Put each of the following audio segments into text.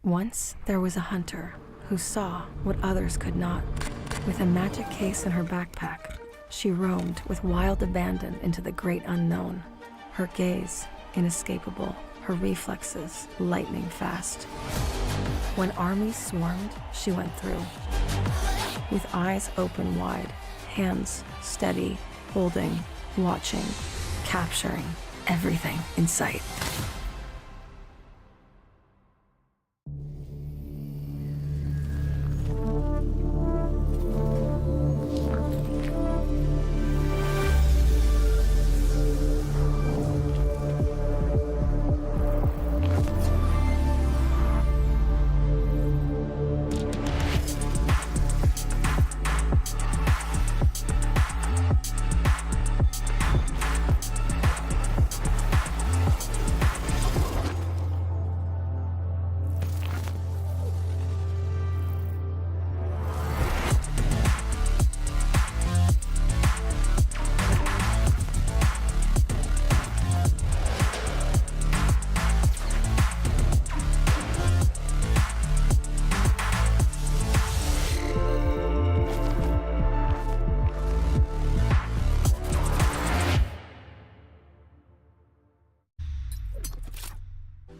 Once there was a hunter who saw what others could not. With a magic case in her backpack, she roamed with wild abandon into the great unknown. Her gaze inescapable, her reflexes lightning fast. When armies swarmed, she went through. With eyes open wide, hands steady, holding, watching, capturing everything in sight.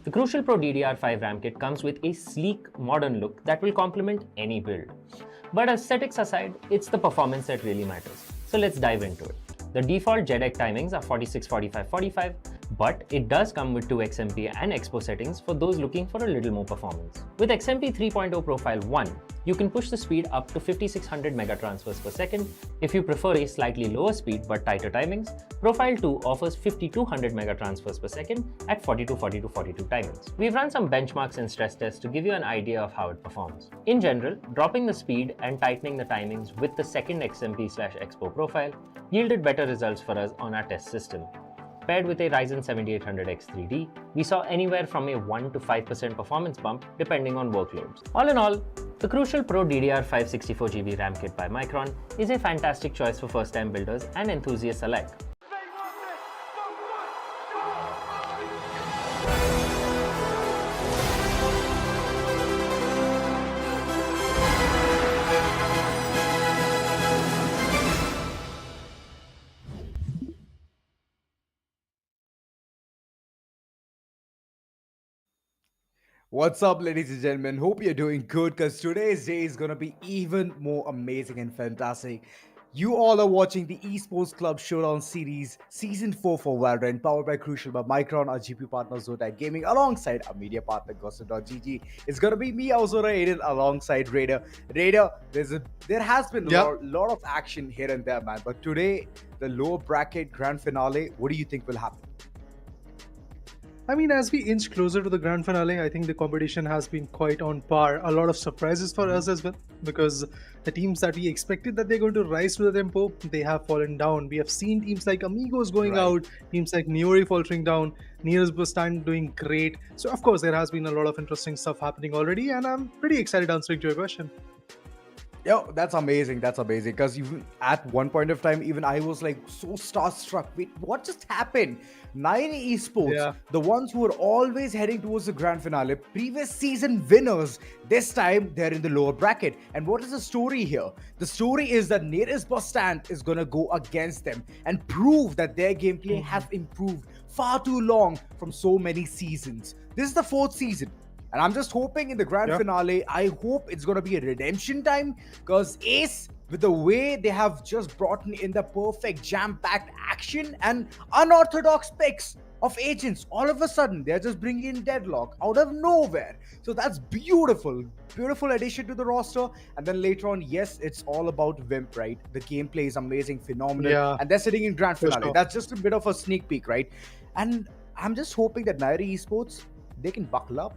The Crucial Pro DDR5 RAM kit comes with a sleek, modern look that will complement any build. But aesthetics aside, it's the performance that really matters. So let's dive into it. The default JEDEC timings are 46, 45, 45, but it does come with 2 XMP and Expo settings for those looking for a little more performance. With XMP 3.0 Profile 1, you can push the speed up to 5600 megatransfers per second. If you prefer a slightly lower speed but tighter timings, Profile 2 offers 5200 megatransfers per second at 42, 42, 42 timings. We've run some benchmarks and stress tests to give you an idea of how it performs. In general, dropping the speed and tightening the timings with the second XMP/Expo profile yielded better results for us on our test system. Paired with a Ryzen 7800X 3D, we saw anywhere from a 1 to 5% performance bump depending on workloads. All in all, the Crucial Pro DDR5 64GB RAM kit by Micron is a fantastic choice for first-time builders and enthusiasts alike. What's up, ladies and gentlemen? Hope you're doing good, because today's day is going to be even more amazing and fantastic. You all are watching the Esports Club Showdown Series Season 4 for Valorant, powered by Crucial by Micron, our GPU partner Zotac Gaming, alongside our media partner Gossip.gg. It's going to be me, Azura Aiden, alongside Raider. Raider, there has been a lot of action here and there, man. But today, the lower bracket grand finale, what do you think will happen? I mean, as we inch closer to the grand finale, I think the competition has been quite on par. A lot of surprises for us as well, because the teams that we expected that they're going to rise to the tempo, they have fallen down. We have seen teams like Amigos going out, teams like Niory faltering down, Niory's Bustand doing great. So of course, there has been a lot of interesting stuff happening already, and I'm pretty excited answering to your question. Yo, that's amazing. That's amazing. Because even at one point of time, even I was like so starstruck. Wait, what just happened? Niory Esports, the ones who were always heading towards the grand finale, previous season winners, this time they're in the lower bracket. And what is the story here? The story is that Niory's Bustand is going to go against them and prove that their gameplay has improved far too long from so many seasons. This is the 4th season. And I'm just hoping in the grand finale, I hope it's going to be a redemption time, because Ace, with the way they have just brought in the perfect jam-packed action and unorthodox picks of agents, all of a sudden, they're just bringing in Deadlock out of nowhere. So that's beautiful. Beautiful addition to the roster. And then later on, yes, it's all about Wimp, right? The gameplay is amazing, phenomenal. And they're sitting in grand finale. That's just a bit of a sneak peek, right? And I'm just hoping that Niory Esports, they can buckle up.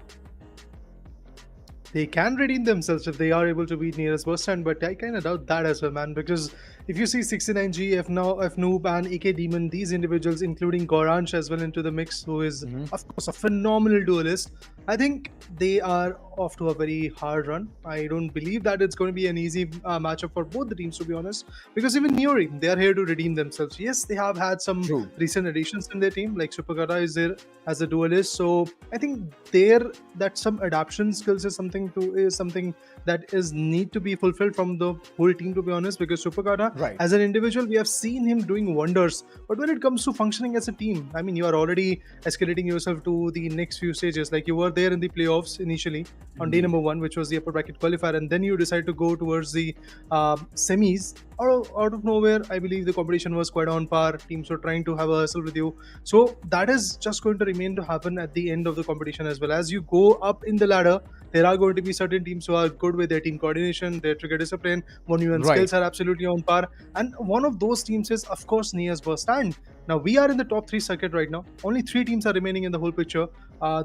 They can redeem themselves if they are able to beat Niory's Bustand, but I kind of doubt that as well, man, because if you see 69G, F-Noob and AK Demon, these individuals, including Goranch as well into the mix, who is, of course, a phenomenal duelist, I think they are off to a very hard run. I don't believe that it's going to be an easy matchup for both the teams, to be honest, because even Niory, they are here to redeem themselves. Yes, they have had some True. recent additions in their team, like Superkata is there as a duelist. So I think there that some adaptation skills is something that is need to be fulfilled from the whole team, to be honest, because Superkata, Right. as an individual, we have seen him doing wonders. But when it comes to functioning as a team, I mean, you are already escalating yourself to the next few stages. Like you were there in the playoffs initially on day number 1, which was the upper bracket qualifier, and then you decide to go towards the semis. Out of nowhere, I believe the competition was quite on par. Teams were trying to have a hustle with you. So that is just going to remain to happen at the end of the competition as well. As you go up in the ladder, there are going to be certain teams who are good with their team coordination, their trigger discipline, 1v1 Right. skills are absolutely on par. And one of those teams is, of course, Nia's Bustand. Now, we are in the top 3 circuit right now. Only 3 teams are remaining in the whole picture.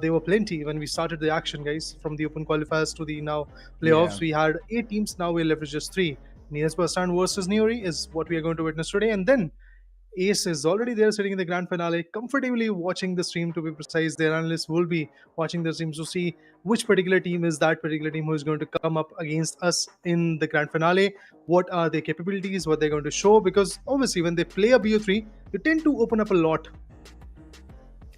There were plenty when we started the action, guys. From the open qualifiers to the now playoffs, we had 8 teams. Now we leverage just 3. Nia's Bustand versus Niory is what we are going to witness today. And then Ace is already there sitting in the grand finale, comfortably watching the stream, to be precise. Their analysts will be watching the stream to see which particular team is that particular team who is going to come up against us in the grand finale. What are their capabilities, what they're going to show, because obviously when they play a BO3, you tend to open up a lot.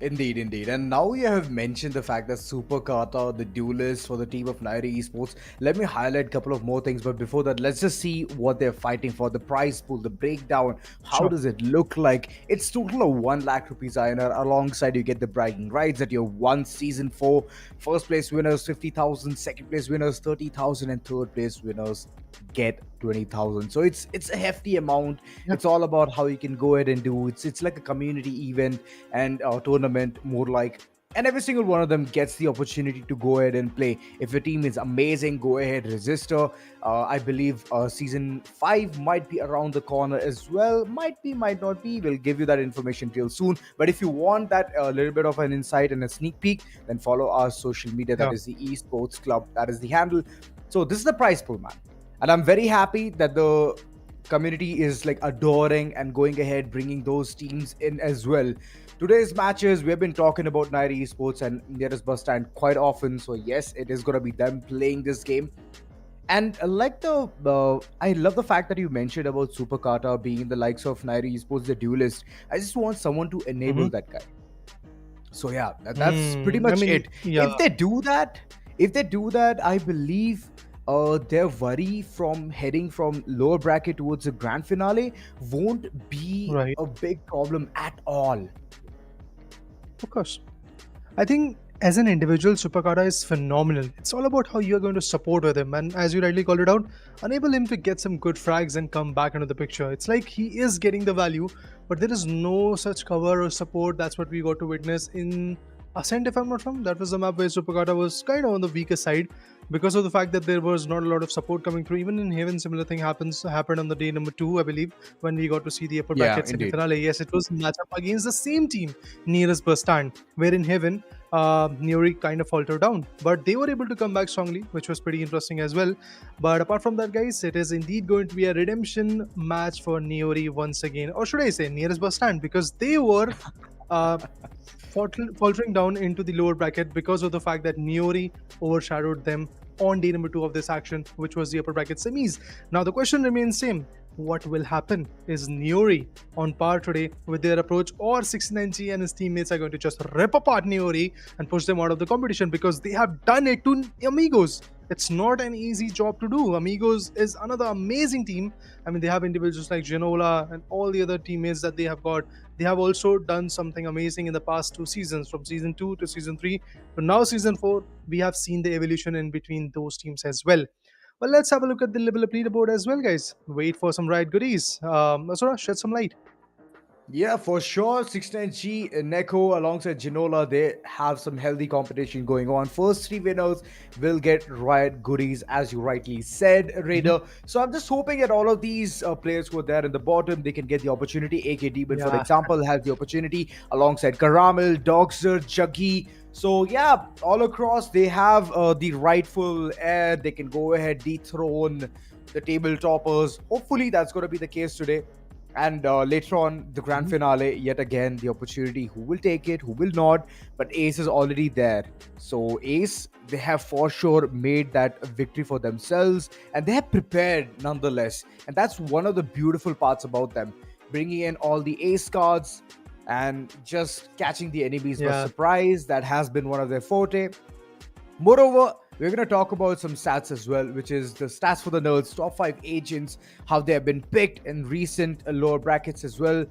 Indeed, indeed. And now you have mentioned the fact that Super Kata, the duelist for the team of Niory Esports. Let me highlight a couple of more things. But before that, let's just see what they're fighting for. The prize pool, the breakdown. How does it look like? It's total of 1 lakh rupees INR. Alongside, you get the bragging rights that you're won season 4. First place winners, 50,000. Second place winners, 30,000. And third place winners get 20,000. So it's a hefty amount. It's all about how you can go ahead and do. It's like a community event and tournament, more like, and every single one of them gets the opportunity to go ahead and play. If your team is amazing, go ahead, register. I believe season 5 might be around the corner as well. Might be, might not be. We'll give you that information real soon. But if you want that little bit of an insight and a sneak peek, then follow our social media. That is the Esports Club. That is the handle. So this is the prize pool, man. And I'm very happy that the community is like adoring and going ahead, bringing those teams in as well. Today's matches, we've been talking about Niory Esports and Nearest Bustand quite often. So yes, it is going to be them playing this game. And I love the fact that you mentioned about Super Kata being in the likes of Niory Esports, the duelist. I just want someone to enable that guy. So yeah, that's pretty much it. If they do that, I believe their worry from heading from lower bracket towards the grand finale won't be a big problem at all. Of course. I think as an individual, Superkata is phenomenal. It's all about how you're going to support with him. And as you rightly called it out, enable him to get some good frags and come back into the picture. It's like he is getting the value, but there is no such cover or support. That's what we got to witness in Ascent, if I'm not wrong. That was the map where Superkata was kind of on the weaker side because of the fact that there was not a lot of support coming through. Even in Heaven, similar thing happened on the day number 2, I believe, when we got to see the upper bracket semi-finale. Yes, it was a matchup against the same team, Nearest Bustand, where in Heaven, Niory kind of faltered down, but they were able to come back strongly, which was pretty interesting as well. But apart from that, guys, it is indeed going to be a redemption match for Niory once again, or should I say Nearest Bustand, because they were faltering down into the lower bracket because of the fact that Niory overshadowed them on day number 2 of this action, which was the upper bracket semis. Now the question remains same. What will happen? Is Niory on par today with their approach, or 69G and his teammates are going to just rip apart Niory and push them out of the competition because they have done it to Amigos? It's not an easy job to do. Amigos is another amazing team. I mean, they have individuals like Genola and all the other teammates that they have got. They have also done something amazing in the past 2 seasons, from season 2 to season 3 to now season 4. We have seen the evolution in between those teams as well. Well, let's have a look at the level up leaderboard as well, guys. Wait for some right goodies. Asura, shed some light. Yeah, for sure. 69G, Neko alongside Ginola, they have some healthy competition going on. First 3 winners will get riot goodies, as you rightly said, Raider. So I'm just hoping that all of these players who are there in the bottom, they can get the opportunity. AK Demon, for example, has the opportunity alongside Caramel, Dogster, Juggy. So yeah, all across they have the rightful heir. They can go ahead, dethrone the table toppers. Hopefully that's going to be the case today. And later on, the grand finale, yet again, the opportunity, who will take it, who will not. But Ace is already there. So, Ace, they have for sure made that victory for themselves and they have prepared nonetheless. And that's one of the beautiful parts about them. Bringing in all the Ace cards and just catching the enemies by Yeah. surprise. That has been one of their forte. Moreover, we're going to talk about some stats as well, which is the stats for the nerds, top 5 agents, how they have been picked in recent lower brackets as well.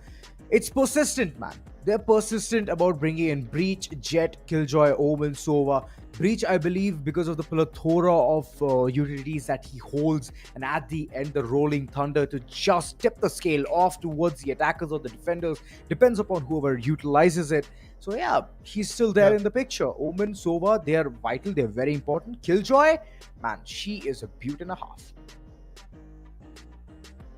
It's persistent, man. They're persistent about bringing in Breach, Jet, Killjoy, Omen, Sova. Breach, I believe, because of the plethora of utilities that he holds, and at the end, the Rolling Thunder to just tip the scale off towards the attackers or the defenders, depends upon whoever utilizes it. So yeah, he's still there in the picture. Omen, Sova, they are vital, they're very important. Killjoy, man, she is a beaut and a half.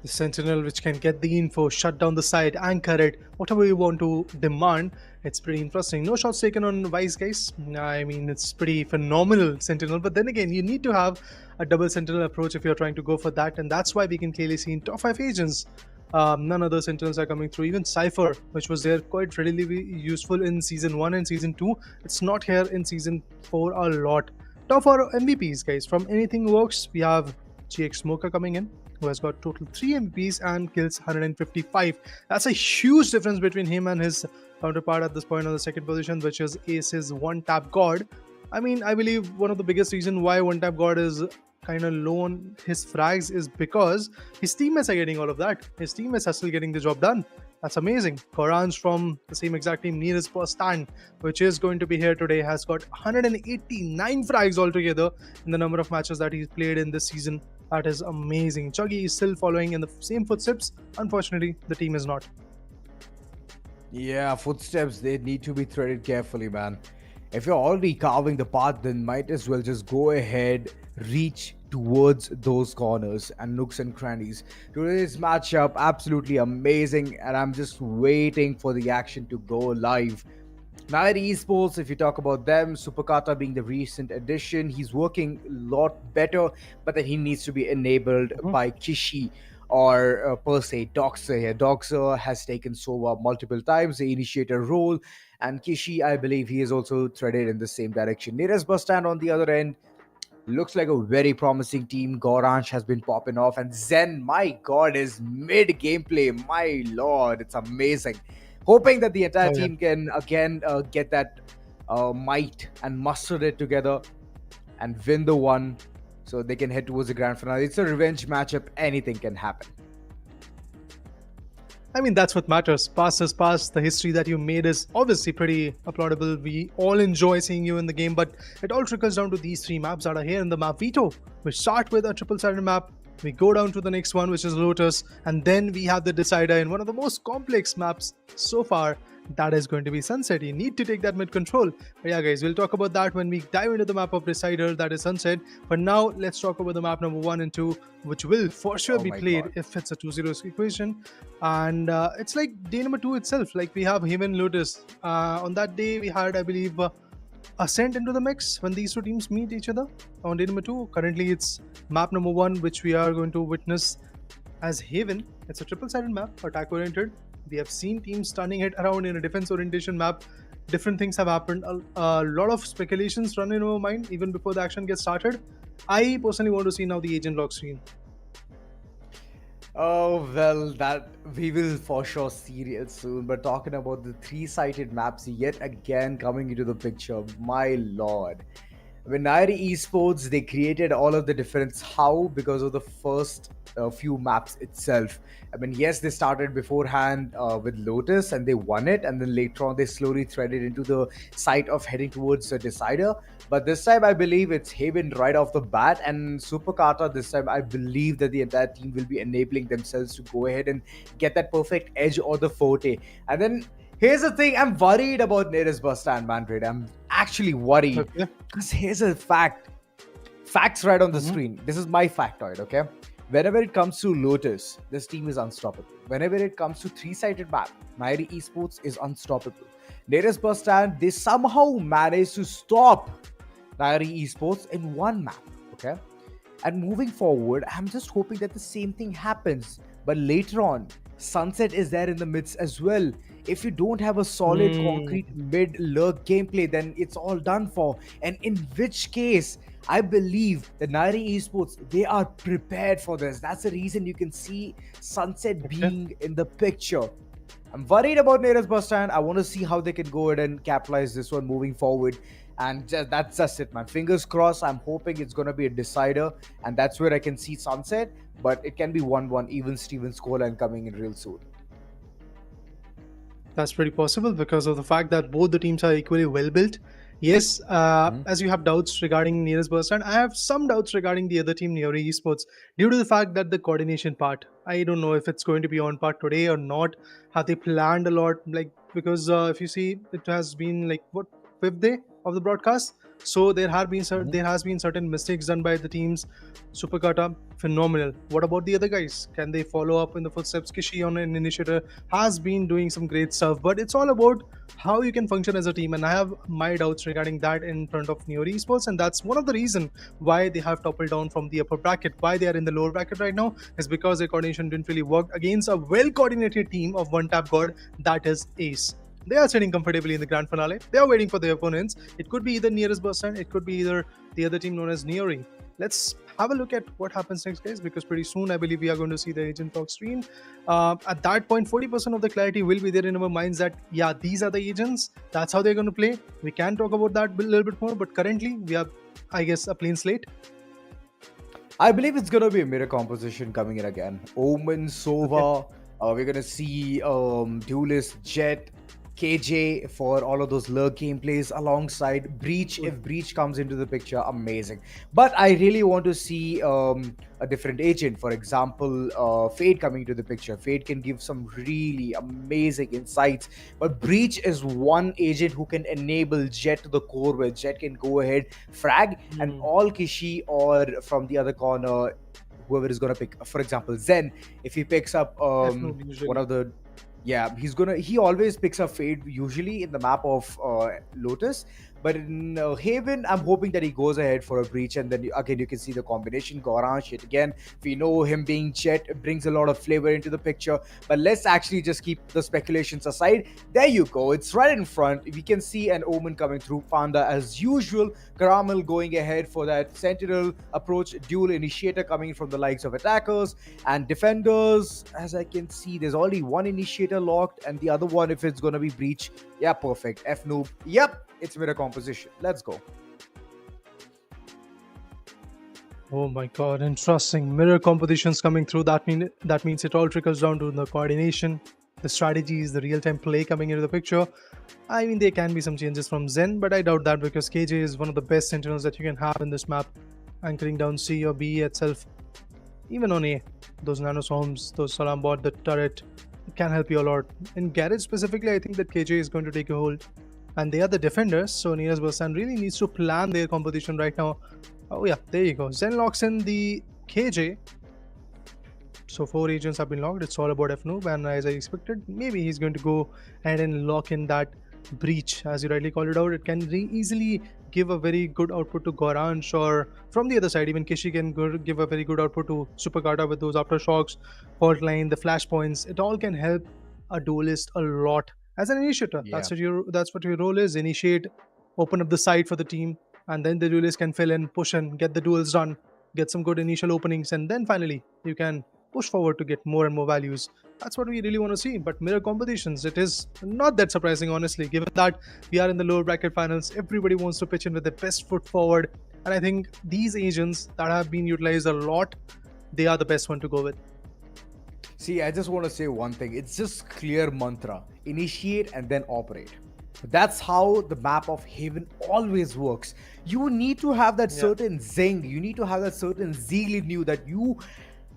The Sentinel, which can get the info, shut down the site, anchor it, whatever you want to demand. It's pretty interesting. No shots taken on Vice, guys. I mean, it's pretty phenomenal Sentinel. But then again, you need to have a double Sentinel approach if you're trying to go for that. And that's why we can clearly see in top 5 agents, none other Sentinels are coming through. Even Cypher, which was there quite readily useful in Season 1 and Season 2. It's not here in Season 4 a lot. Top 4 MVPs, guys. From Anything Works, we have GX Smoker coming in, who has got total 3 MVPs and kills 155. That's a huge difference between him and his counterpart at this point on the second position, which is Ace's one-tap god. I mean, I believe one of the biggest reasons why one-tap god is kind of low on his frags is because his teammates are getting all of that. His teammates are still getting the job done. That's amazing. Koran's from the same exact team, Niory's Bustand, which is going to be here today, has got 189 frags altogether in the number of matches that he's played in this season. That is amazing. Chuggy is still following in the same footsteps. Unfortunately, the team is not. Yeah, footsteps, they need to be threaded carefully, man. If you're already carving the path, then might as well just go ahead, reach towards those corners and nooks and crannies. Today's matchup, absolutely amazing, and I'm just waiting for the action to go live. Niory Esports, if you talk about them, Superkata being the recent addition, he's working a lot better, but then he needs to be enabled by Kishi or per se Doxer here. Doxer has taken Sova multiple times, the initiator role, and Kishi, I believe he is also threaded in the same direction. Niory's Bustand on the other end looks like a very promising team. Goranch has been popping off, and Zen, my god, is mid gameplay. My lord, it's amazing. Hoping that the entire team can again get that might and muster it together and win the one so they can head towards the grand finale. It's a revenge matchup. Anything can happen. I mean, that's what matters. Past is past. The history that you made is obviously pretty applaudable. We all enjoy seeing you in the game, but it all trickles down to these 3 maps that are here in the map Veto. We start with a triple-sided map. We go down to the next one, which is Lotus, and then we have the decider in one of the most complex maps so far. That is going to be Sunset. You need to take that mid control. But yeah, guys, we'll talk about that when we dive into the map of Decider, that is Sunset. But now let's talk about the map number 1 and 2, which will for sure be played if it's a 2-0 equation. And it's like day number 2 itself. Like we have him and Lotus. On that day, we had, I believe, Ascent into the mix when these 2 teams meet each other on day number 2. Currently, it's map number 1, which we are going to witness as Haven. It's a triple-sided map, attack-oriented. We have seen teams turning it around in a defense orientation map. Different things have happened. A lot of speculations run in our mind even before the action gets started. I personally want to see now the agent lock screen. Oh, well, that we will for sure see it soon. But talking about the 3-sided maps yet again coming into the picture, my lord. When Niory Esports, they created all of the difference. How? Because of the first few maps itself. I mean, yes, they started beforehand with Lotus and they won it, and then later on they slowly threaded into the site of heading towards the decider. But this time I believe it's Haven right off the bat, and Superkata this time I believe that the entire team will be enabling themselves to go ahead and get that perfect edge or the forte. And then here's the thing, I'm worried about Niory's Bustand, man. I'm actually worried because here's a fact. Facts right on the screen. This is my factoid, okay? Whenever it comes to Lotus, this team is unstoppable. Whenever it comes to 3-sided map, Niory Esports is unstoppable. Niory's Bustand, they somehow managed to stop Niory Esports in one map, okay? And moving forward, I'm just hoping that the same thing happens But later on, Sunset is there in the midst as well. If you don't have a solid concrete mid lurk gameplay, then it's all done for. And in which case, I believe the Niory Esports, they are prepared for this. That's the reason you can see Sunset being in the picture. I'm worried about Nearest Bustand. I want to see how they can go ahead and capitalize this one moving forward. And that's just it, man. Fingers crossed. I'm hoping it's going to be a decider. And that's where I can see Sunset. But it can be 1-1, even Steven scoreline coming in real soon. That's pretty possible because of the fact that both the teams are equally well built. Yes, as you have doubts regarding Nearest Bustand, I have some doubts regarding the other team, Niory Esports, due to the fact that the coordination part, I don't know if it's going to be on part today or not. Have they planned a lot? Like, because if you see, it has been like, what, 5th day of the broadcast? So there has been certain mistakes done by the teams. Superkata, phenomenal. What about the other guys? Can they follow up in the footsteps? Kishi on an initiator has been doing some great stuff, but it's all about how you can function as a team. And I have my doubts regarding that in front of Niory Esports, and that's one of the reasons why they have toppled down from the upper bracket. Why they are in the lower bracket right now is because their coordination didn't really work against a well-coordinated team of one tap god, that is Ace. They are sitting comfortably in the grand finale. They are waiting for their opponents. It could be either Nearest Bustand, it could be either the other team known as Niory. Let's have a look at what happens next, guys, because pretty soon I believe we are going to see the agent talk screen. At that point, 40% of the clarity will be there in our minds that, yeah, these are the agents. That's how they're going to play. We can talk about that a little bit more, but currently we have, I guess, a clean slate. I believe it's going to be a mirror composition coming in again. Omen, Sova, we're going to see Duelist, Jet, KJ for all of those lurk gameplays alongside Breach. If Breach comes into the picture, amazing. But I really want to see a different agent. For example, Fade coming into the picture. Fade can give some really amazing insights. But Breach is one agent who can enable Jet to the core, where Jet can go ahead, frag, and all Kishi or from the other corner, whoever is going to pick, for example, Zen, if he picks up one of the... Yeah, he always picks up Fade usually in the map of Lotus. But in Haven, I'm hoping that he goes ahead for a Breach, and then again you can see the combination. Gorange, yet again, we know him being Jet, it brings a lot of flavor into the picture. But let's actually just keep the speculations aside. There you go, it's right in front. We can see an Omen coming through. Fanda as usual. Caramel going ahead for that Sentinel approach. Dual Initiator coming from the likes of attackers and defenders. As I can see, there's only one Initiator locked, and the other one, if it's going to be Breach, yeah, perfect. F noob, yep, it's mirror composition. Let's go. Oh my god, interesting. Mirror compositions coming through. That means it all trickles down to the coordination, the strategies, the real-time play coming into the picture. I mean, there can be some changes from Zen, but I doubt that because KJ is one of the best sentinels that you can have in this map, anchoring down C or B itself. Even on A, those nanoswarms, those salam bot, the turret, it can help you a lot. In Garage specifically, I think that KJ is going to take a hold. And they are the defenders, so Nearest Bustand really needs to plan their competition right now. Oh yeah, there you go. Zen locks in the KJ. So 4 agents have been locked. It's all about F-Noob, and as I expected, maybe he's going to go ahead and lock in that Breach, as you rightly called it out. It can easily give a very good output to Gorange, or from the other side, even Kishi can give a very good output to Superkata with those aftershocks, fault line, the flashpoints. It all can help a duelist a lot. As an initiator, Yeah. that's what your role is. Initiate, open up the site for the team, and then the duelist can fill in, push in, get the duels done, get some good initial openings, and then finally you can push forward to get more and more values. That's what we really want to see. But mirror competitions, it is not that surprising, honestly, given that we are in the lower bracket finals. Everybody wants to pitch in with their best foot forward, and I think these agents that have been utilized a lot, they are the best one to go with. See, I just want to say one thing. It's just clear mantra. Initiate and then operate. That's how the map of Haven always works. You need to have that certain zing. You need to have that certain zeal in you, that you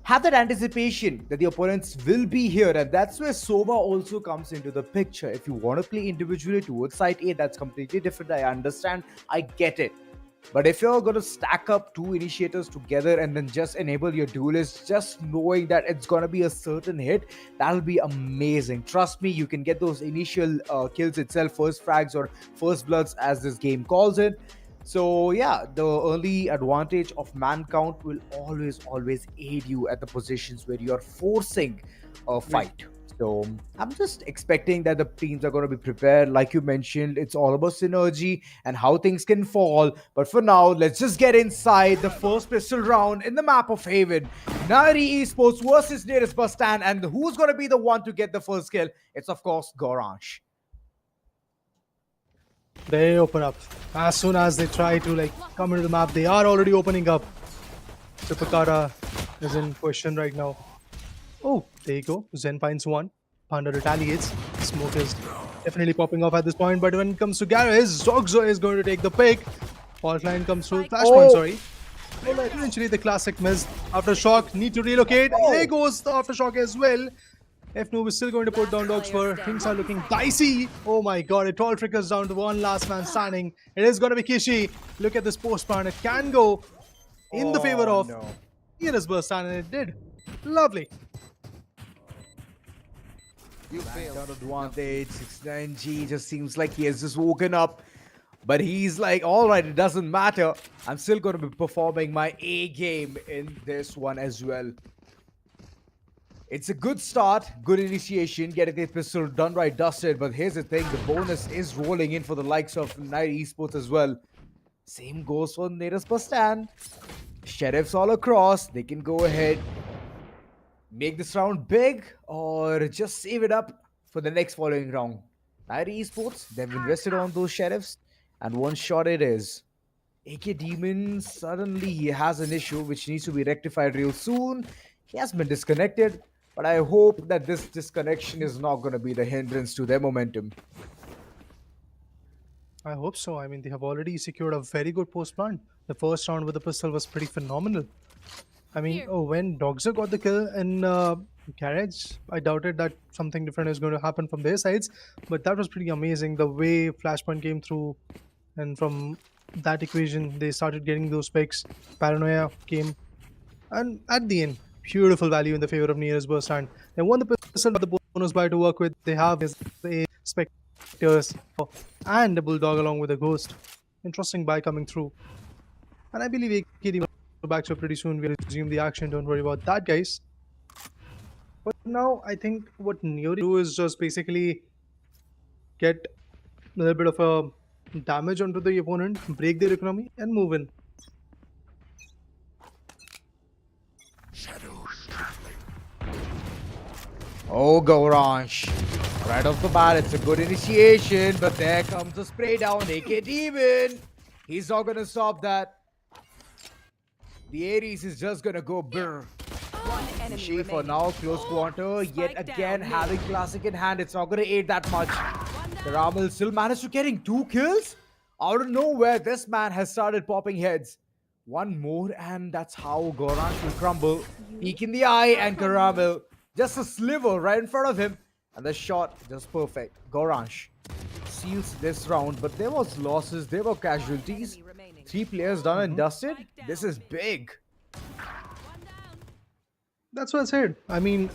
have that anticipation that the opponents will be here. And that's where Sova also comes into the picture. If you want to play individually towards side A, that's completely different. I understand. I get it. But if you're going to stack up 2 initiators together and then just enable your duelists, just knowing that it's going to be a certain hit, that'll be amazing. Trust me, you can get those initial kills itself, first frags or first bloods as this game calls it. So yeah, the early advantage of man count will always aid you at the positions where you are forcing a fight. So I'm just expecting that the teams are going to be prepared. Like you mentioned, it's all about synergy and how things can fall. But for now, let's just get inside the first pistol round in the map of Haven. Niory Esports versus nearest Bustand, and who's going to be the one to get the first kill? It's of course Goransh. They open up. As soon as they try to come into the map, they are already opening up. Supakara is in question right now. Oh, there you go. Zen finds one. Panda retaliates. Smoke is definitely popping off at this point. But when it comes to Garrus, Zogzo is going to take the pick. Fault line comes through. Flashpoint, sorry. Eventually the classic miss. Aftershock, need to relocate. There goes the Aftershock as well. F-Noob is still going to put down dogs for. Things are looking dicey. Oh my god, it all trickles down to one last man standing. It is going to be Kishi. Look at this post plan. It can go in the favor of Nearest Bustand, and it did. Lovely. You failed. Advantage. 69G just seems like he has just woken up. But he's like, all right, it doesn't matter. I'm still going to be performing my A game in this one as well. It's a good start, good initiation, getting the pistol done right, dusted. But here's the thing, the bonus is rolling in for the likes of Niory Esports as well. Same goes for nearest Bustand. Sheriffs all across. They can go ahead, make this round big, or just save it up for the next following round. Niory Esports, they've invested on those sheriffs, and one shot it is. AK Demon suddenly he has an issue which needs to be rectified real soon. He has been disconnected, but I hope that this disconnection is not going to be the hindrance to their momentum. I hope so. I mean, they have already secured a very good post plant. The first round with the pistol was pretty phenomenal. I mean, when Dogzer got the kill in Garage, I doubted that something different is going to happen from their sides. But that was pretty amazing. The way Flashpoint came through, and from that equation, they started getting those picks. Paranoia came. And at the end, beautiful value in the favor of Nearest Bustand. They won the pistol, but the bonus buy to work with. They have the Spectres and the Bulldog along with a Ghost. Interesting buy coming through. And I believe AKD will go back to pretty soon. We'll resume the action. Don't worry about that, guys. But now I think what Niory do is just basically get a little bit of a damage onto the opponent, break their economy, and move in. Oh, Goransh. Right off the bat, it's a good initiation, but there comes the spray down. AK Demon. He's not going to stop that. The Ares is just going to go brr. She for now, close quarter, yet again having classic in hand. It's not going to aid that much. Karamel still managed to getting 2 kills. Out of nowhere, this man has started popping heads. One more, and that's how Goransh will crumble. Peek in the eye, and Karamel, just a sliver right in front of him. And the shot, just perfect. Goransh seals this round, but there was losses, there were casualties. 3 players done and dusted. This is big. That's what I said. I mean,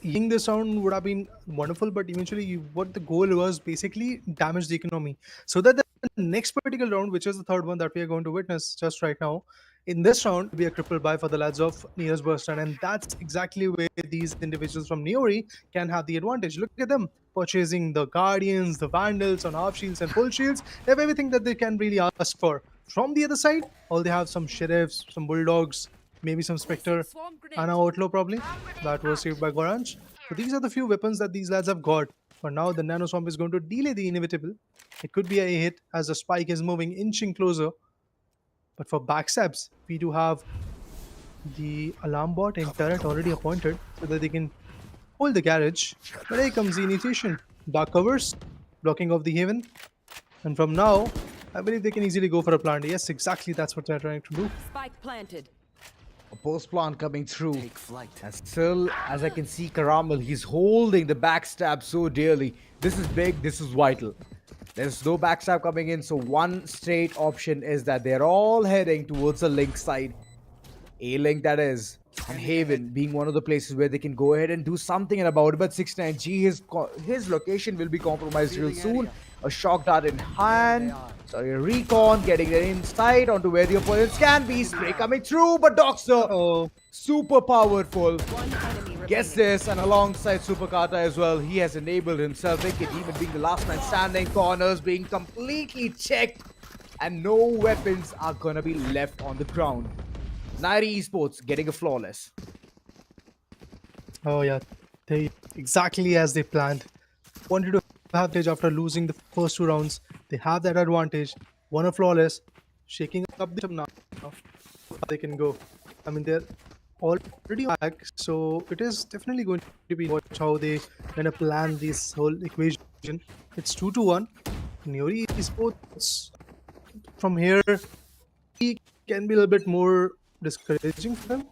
winning this round would have been wonderful, but eventually what the goal was basically damage the economy. So that the next particular round, which is the third one that we are going to witness just right now, in this round, will be a triple buy for the lads of Nearest Bustand, and that's exactly where these individuals from Niory can have the advantage. Look at them purchasing the Guardians, the Vandals on half shields and full shields. They have everything that they can really ask for. From the other side, all they have some Sheriffs, some Bulldogs, maybe some Spectre, and an Outlaw probably. That was saved by Goransh. So these are the few weapons that these lads have got. For now, the Nano Swamp is going to delay the inevitable. It could be a hit as the spike is moving, inching closer. But for backstabs, we do have the alarm bot and turret already appointed so that they can hold the garage. But here comes the initiation. Dark covers, blocking off the haven. And from now, I believe they can easily go for a plant. Yes, exactly, that's what they're trying to do. Spike planted. A post plant coming through. And still, as I can see, Karamel, he's holding the backstab so dearly. This is big, this is vital. There's no backstab coming in, so one straight option is that they're all heading towards the link side. A-link that is. And Haven being one of the places where they can go ahead and do something about it. But 69G, his location will be compromised real soon. A shock dart in hand. Sorry, a recon getting an insight onto where the opponents can be. Spray coming through, but Doxer, super powerful. Gets this, and alongside Superkata as well, he has enabled himself. Wicked Demon being the last man standing. Corners being completely checked. And no weapons are gonna be left on the ground. Niory Esports getting a flawless. Oh yeah, they exactly as they planned. Wanted to have advantage after losing the first 2 rounds. They have that advantage. Won a flawless, shaking up the now. They can go. I mean, they're already back, so it is definitely going to be watch how they kind of plan this whole equation. It's 2-1. Niory Esports from here can be a little bit more discouraging for them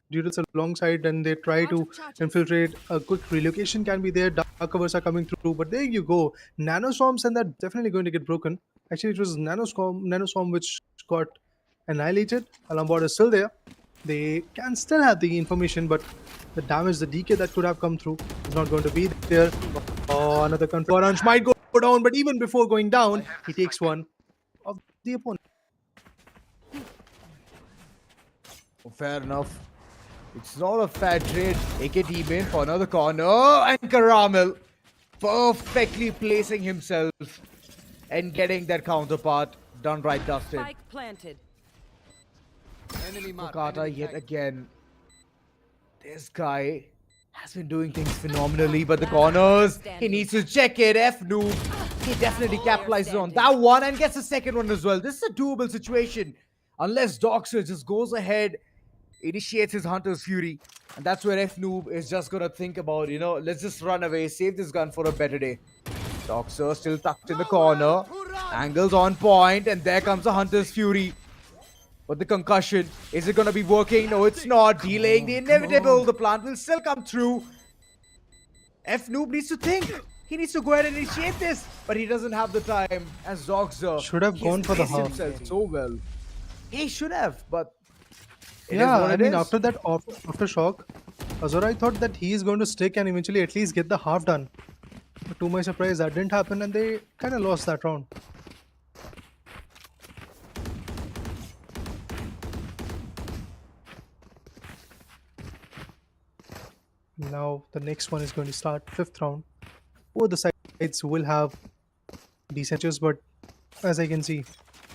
due to the long side, and they try to infiltrate. A quick relocation can be there. Dark covers are coming through, but there you go. Nanoswarms, and that's definitely going to get broken. Actually, it was Nanoswarm which got annihilated. Alarm bot is still there. They can still have the information, but the damage, the DK that could have come through is not going to be there. Oh, another control orange might go down, but even before going down, he takes one of the opponent. Fair enough. It's not a fair trade. AKT in for another corner. And Caramel perfectly placing himself and getting that counterpart done right, Dustin. Spike planted. Okata yet again. This guy has been doing things phenomenally, but the corners, he needs to check it. F-Noob, he definitely capitalizes on that one and gets the second one as well. This is a doable situation. Unless Doxer just goes ahead, initiates his Hunter's Fury. And that's where F-Noob is just going to think about, you know, let's just run away, save this gun for a better day. Doxer still tucked in the corner. Angles on point, and there comes the Hunter's Fury. But the concussion, is it going to be working? No, it's not. Delaying the inevitable. The plant will still come through. F-Noob needs to think. He needs to go ahead and initiate this. But he doesn't have the time. As Doxer Should have gone for the half. himself so well. He should have, but... Yeah, I mean, after that aftershock, Azura, I thought that he is going to stick and eventually at least get the half done. But to my surprise, that didn't happen, and they kind of lost that round. Now the next one is going to start 5th round. Both the sides will have decent chances, but as I can see,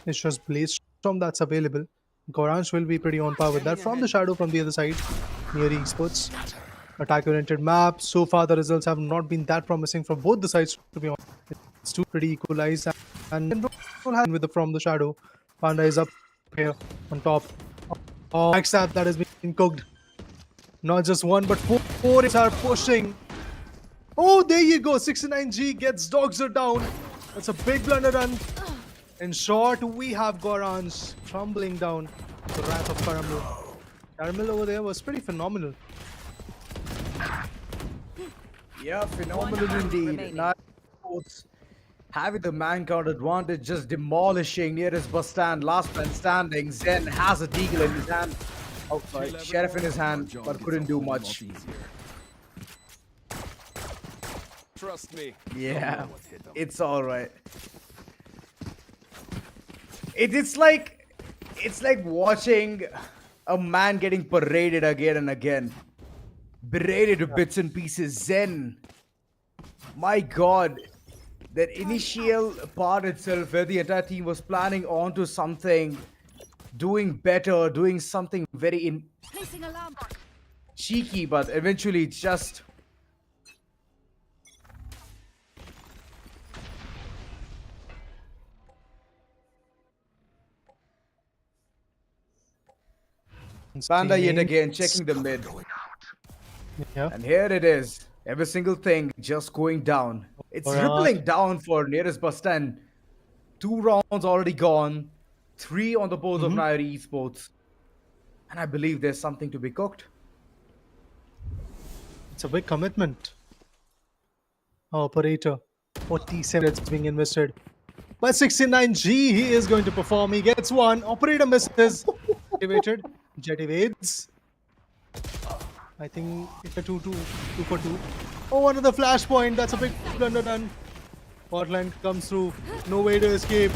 it's just Blaze Storm that's available. Gorange will be pretty on par with that. From the shadow from the other side, Niory Esports. Attack-oriented map. So far, the results have not been that promising from both the sides, to be honest. It's too pretty equalized. And with the from the shadow. Panda is up here on top. Oh, backstab that has been cooked. Not just one, but four are pushing. Oh, there you go. 69G gets Doxer down. That's a big blunder run. In short, we have Gorange crumbling down the wrath of Caramel. Caramel over there was pretty phenomenal. Yeah, phenomenal indeed. Now, having the man count advantage, just demolishing nearest Bustand, last man standing. Zen has a deagle in his hand. Oh, sorry, Sheriff in his hand, but couldn't do much. Trust me. Yeah, it's all right. It's like watching a man getting paraded again and again. Berated to bits and pieces. Zen. My god. That initial part itself where the entire team was planning on to something, doing better, doing something very cheeky, but eventually it's just... Panda yet again checking the mid. Yeah. And here it is. Every single thing just going down. It's rippling down for nearest Bustand. 2 rounds already gone. 3 on the boards of Niory Esports. And I believe there's something to be cooked. It's a big commitment. Operator. 47 that's being invested. By 69G, he is going to perform. He gets one. Operator misses. Activated. Jet evades. I think it's a 2-2, 2 for 2. Oh, another flashpoint. That's a big blunder done. Portland comes through. No way to escape.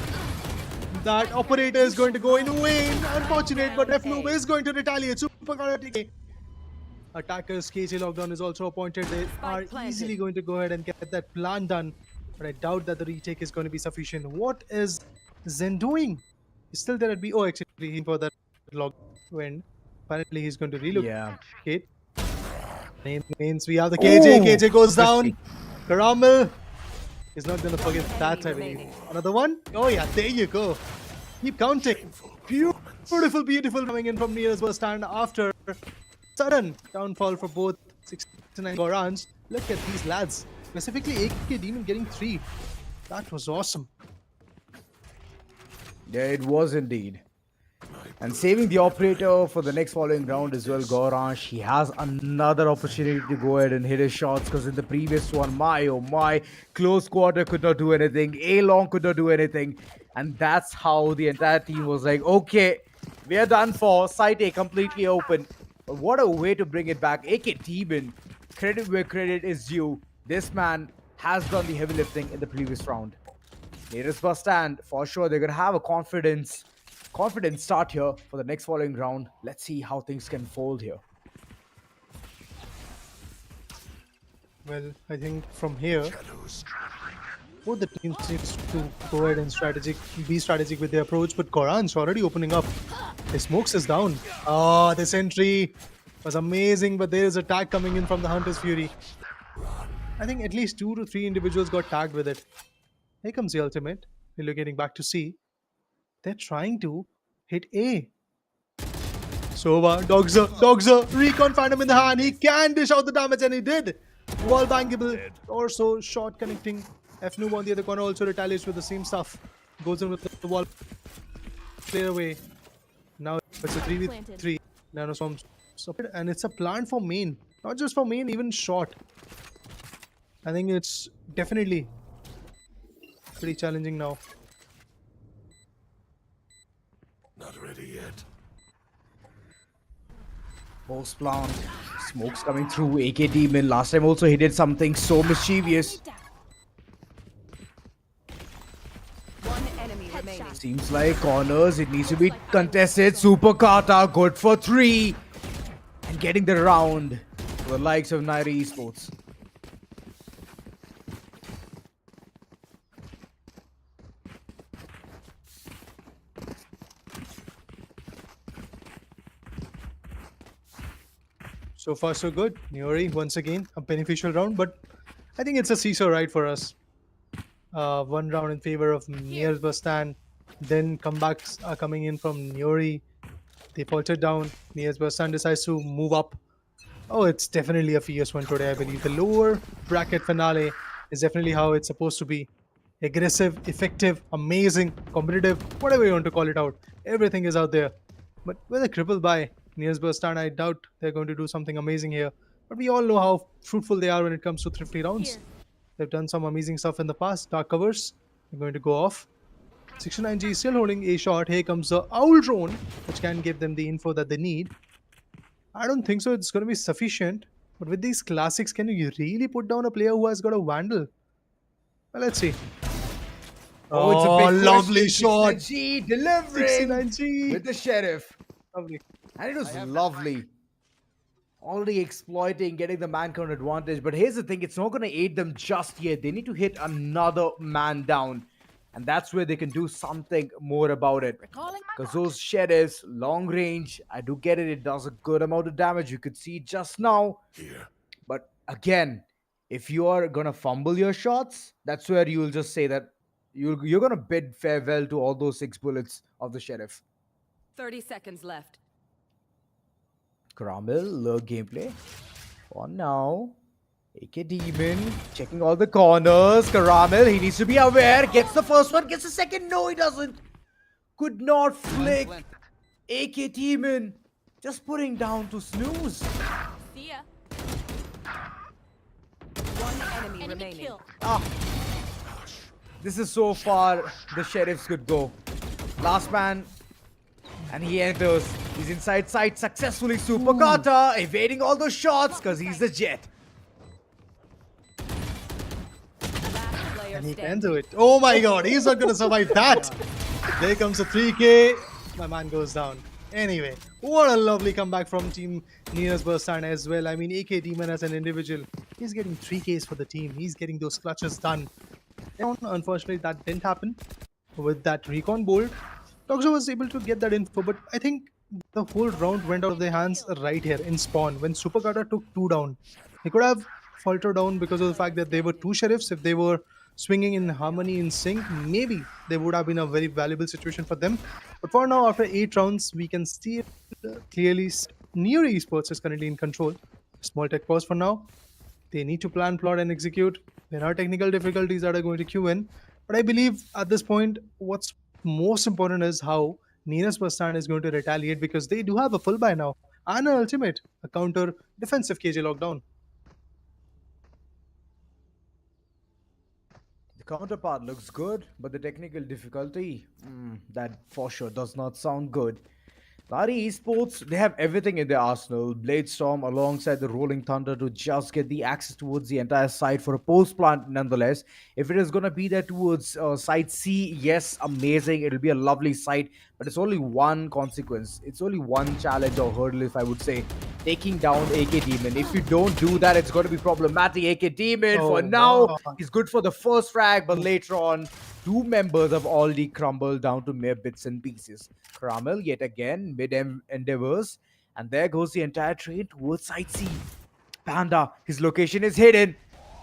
That operator is going to go in vain. Unfortunate, but FNoob is going to retaliate. Super TK. Attackers KJ Lockdown is also appointed. They are easily going to go ahead and get that plan done. But I doubt that the retake is going to be sufficient. What is Zen doing? He's still there at B. Oh, actually, he's for that log win. Apparently, he's going to relocate. Yeah. Means we have the KJ. Ooh, KJ goes down. risky. Karamel is not going to forget that, I believe. Another one? Oh, yeah, there you go. Keep counting. Beautiful, beautiful coming in from nearest Bustand after sudden downfall for both 69 Gorans. Look at these lads. Specifically, AK Demon getting 3. That was awesome. Yeah, it was indeed. And saving the operator for the next following round as well, Goransh. He has another opportunity to go ahead and hit his shots because in the previous one, my oh my, close quarter could not do anything, A-long could not do anything. And that's how the entire team was like, okay, we are done for. Site A completely open. But what a way to bring it back. AK Demon, credit where credit is due. This man has done the heavy lifting in the previous round. Nearest Bustand, for sure, they're going to have a confident start here for the next following round. Let's see how things can fold here. Well, I think from here, both the teams needs to go ahead and be strategic with their approach, but Goran's already opening up. The smokes is down. Oh, this entry was amazing, but there is a tag coming in from the Hunter's Fury. I think at least 2 to 3 individuals got tagged with it. Here comes the ultimate. Relocating back to C. They're trying to hit A. Sova, Dogzer, Recon find him in the hand. He can dish out the damage and he did. Wall bangable, also shot connecting. FNoob on the other corner also retaliates with the same stuff. Goes in with the wall. Clear away. Now it's a 3v3. Nanoswarm and it's a plan for main. Not just for main, even short. I think it's definitely pretty challenging now. Not ready yet. Post plant, smokes coming through. AK Demon last time also he did something so mischievous. One enemy remaining. Seems like corners, it needs to be contested. Super Kata, good for 3. And getting the round for the likes of Niory Esports. So far so good. Niory once again a beneficial round, but I think it's a seesaw ride for us. One round in favor of nearest Bustand, then comebacks are coming in from Niory. They faltered down. Nearest Bustand decides to move up. Oh, it's definitely a fierce one today, I believe. The lower bracket finale is definitely how it's supposed to be. Aggressive, effective, amazing, competitive, whatever you want to call it out. Everything is out there. But with a cripple by nearest Bustand, I doubt they're going to do something amazing here. But we all know how fruitful they are when it comes to thrifty rounds. They've done some amazing stuff in the past. Dark covers are going to go off. 69G is still holding a shot. Here comes the Owl Drone, which can give them the info that they need. I don't think so it's going to be sufficient. But with these classics, can you really put down a player who has got a Vandal? Well, let's see. Oh, it's a big lovely shot. 69G delivering 69G with the Sheriff. Lovely. And it was lovely. Already exploiting, getting the man count advantage. But here's the thing, it's not going to aid them just yet. They need to hit another man down. And that's where they can do something more about it. Because those Sheriffs, long range, I do get it. It does a good amount of damage. You could see just now. Here. But again, if you are going to fumble your shots, that's where you'll just say that you're going to bid farewell to all those 6 bullets of the Sheriff. 30 seconds left. Karamel, low gameplay. For now. AK Demon checking all the corners. Karamel, he needs to be aware. Gets the first one, gets the second. No, he doesn't. Could not flick. AK Demon just putting down to snooze. See ya. One enemy remaining. This is so far the Sheriffs could go. Last man, and he enters. He's inside sight successfully. Super Carter evading all those shots because he's the jet. Last player And he can standing. do it. Oh my god, he's not going to survive that. There comes a 3K. My man goes down. Anyway, what a lovely comeback from Team Nina's Bustand as well. I mean, AK Demon as an individual, he's getting 3Ks for the team. He's getting those clutches done. And unfortunately, that didn't happen with that recon bolt. Toxo was able to get that info, but I think the whole round went out of their hands right here in spawn when Super Carter took 2 down. He could have faltered down because of the fact that they were 2 sheriffs. If they were swinging in harmony in sync, maybe they would have been a very valuable situation for them. But for now, after 8 rounds, we can see it clearly. Niory Esports is currently in control. Small tech pause for now. They need to plan, plot, and execute. There are technical difficulties that are going to queue in. But I believe at this point, what's most important is how Nina's Bustand is going to retaliate, because they do have a full buy now and an ultimate, a counter defensive KJ lockdown. The counterpart looks good, but the technical difficulty, that for sure does not sound good. Lari Esports, they have everything in their arsenal. Bladestorm alongside the Rolling Thunder to just get the access towards the entire site for a post plant nonetheless. If it is going to be there towards site C, yes, amazing. It'll be a lovely site, but it's only one consequence. It's only one challenge or hurdle, if I would say. Taking down AK Demon. If you don't do that, it's going to be problematic. AK Demon, for now, he's good for the first frag, but later on, 2 members have already crumbled down to mere bits and pieces. Kramel yet again endeavors, and there goes the entire train towards site C. Panda, his location is hidden,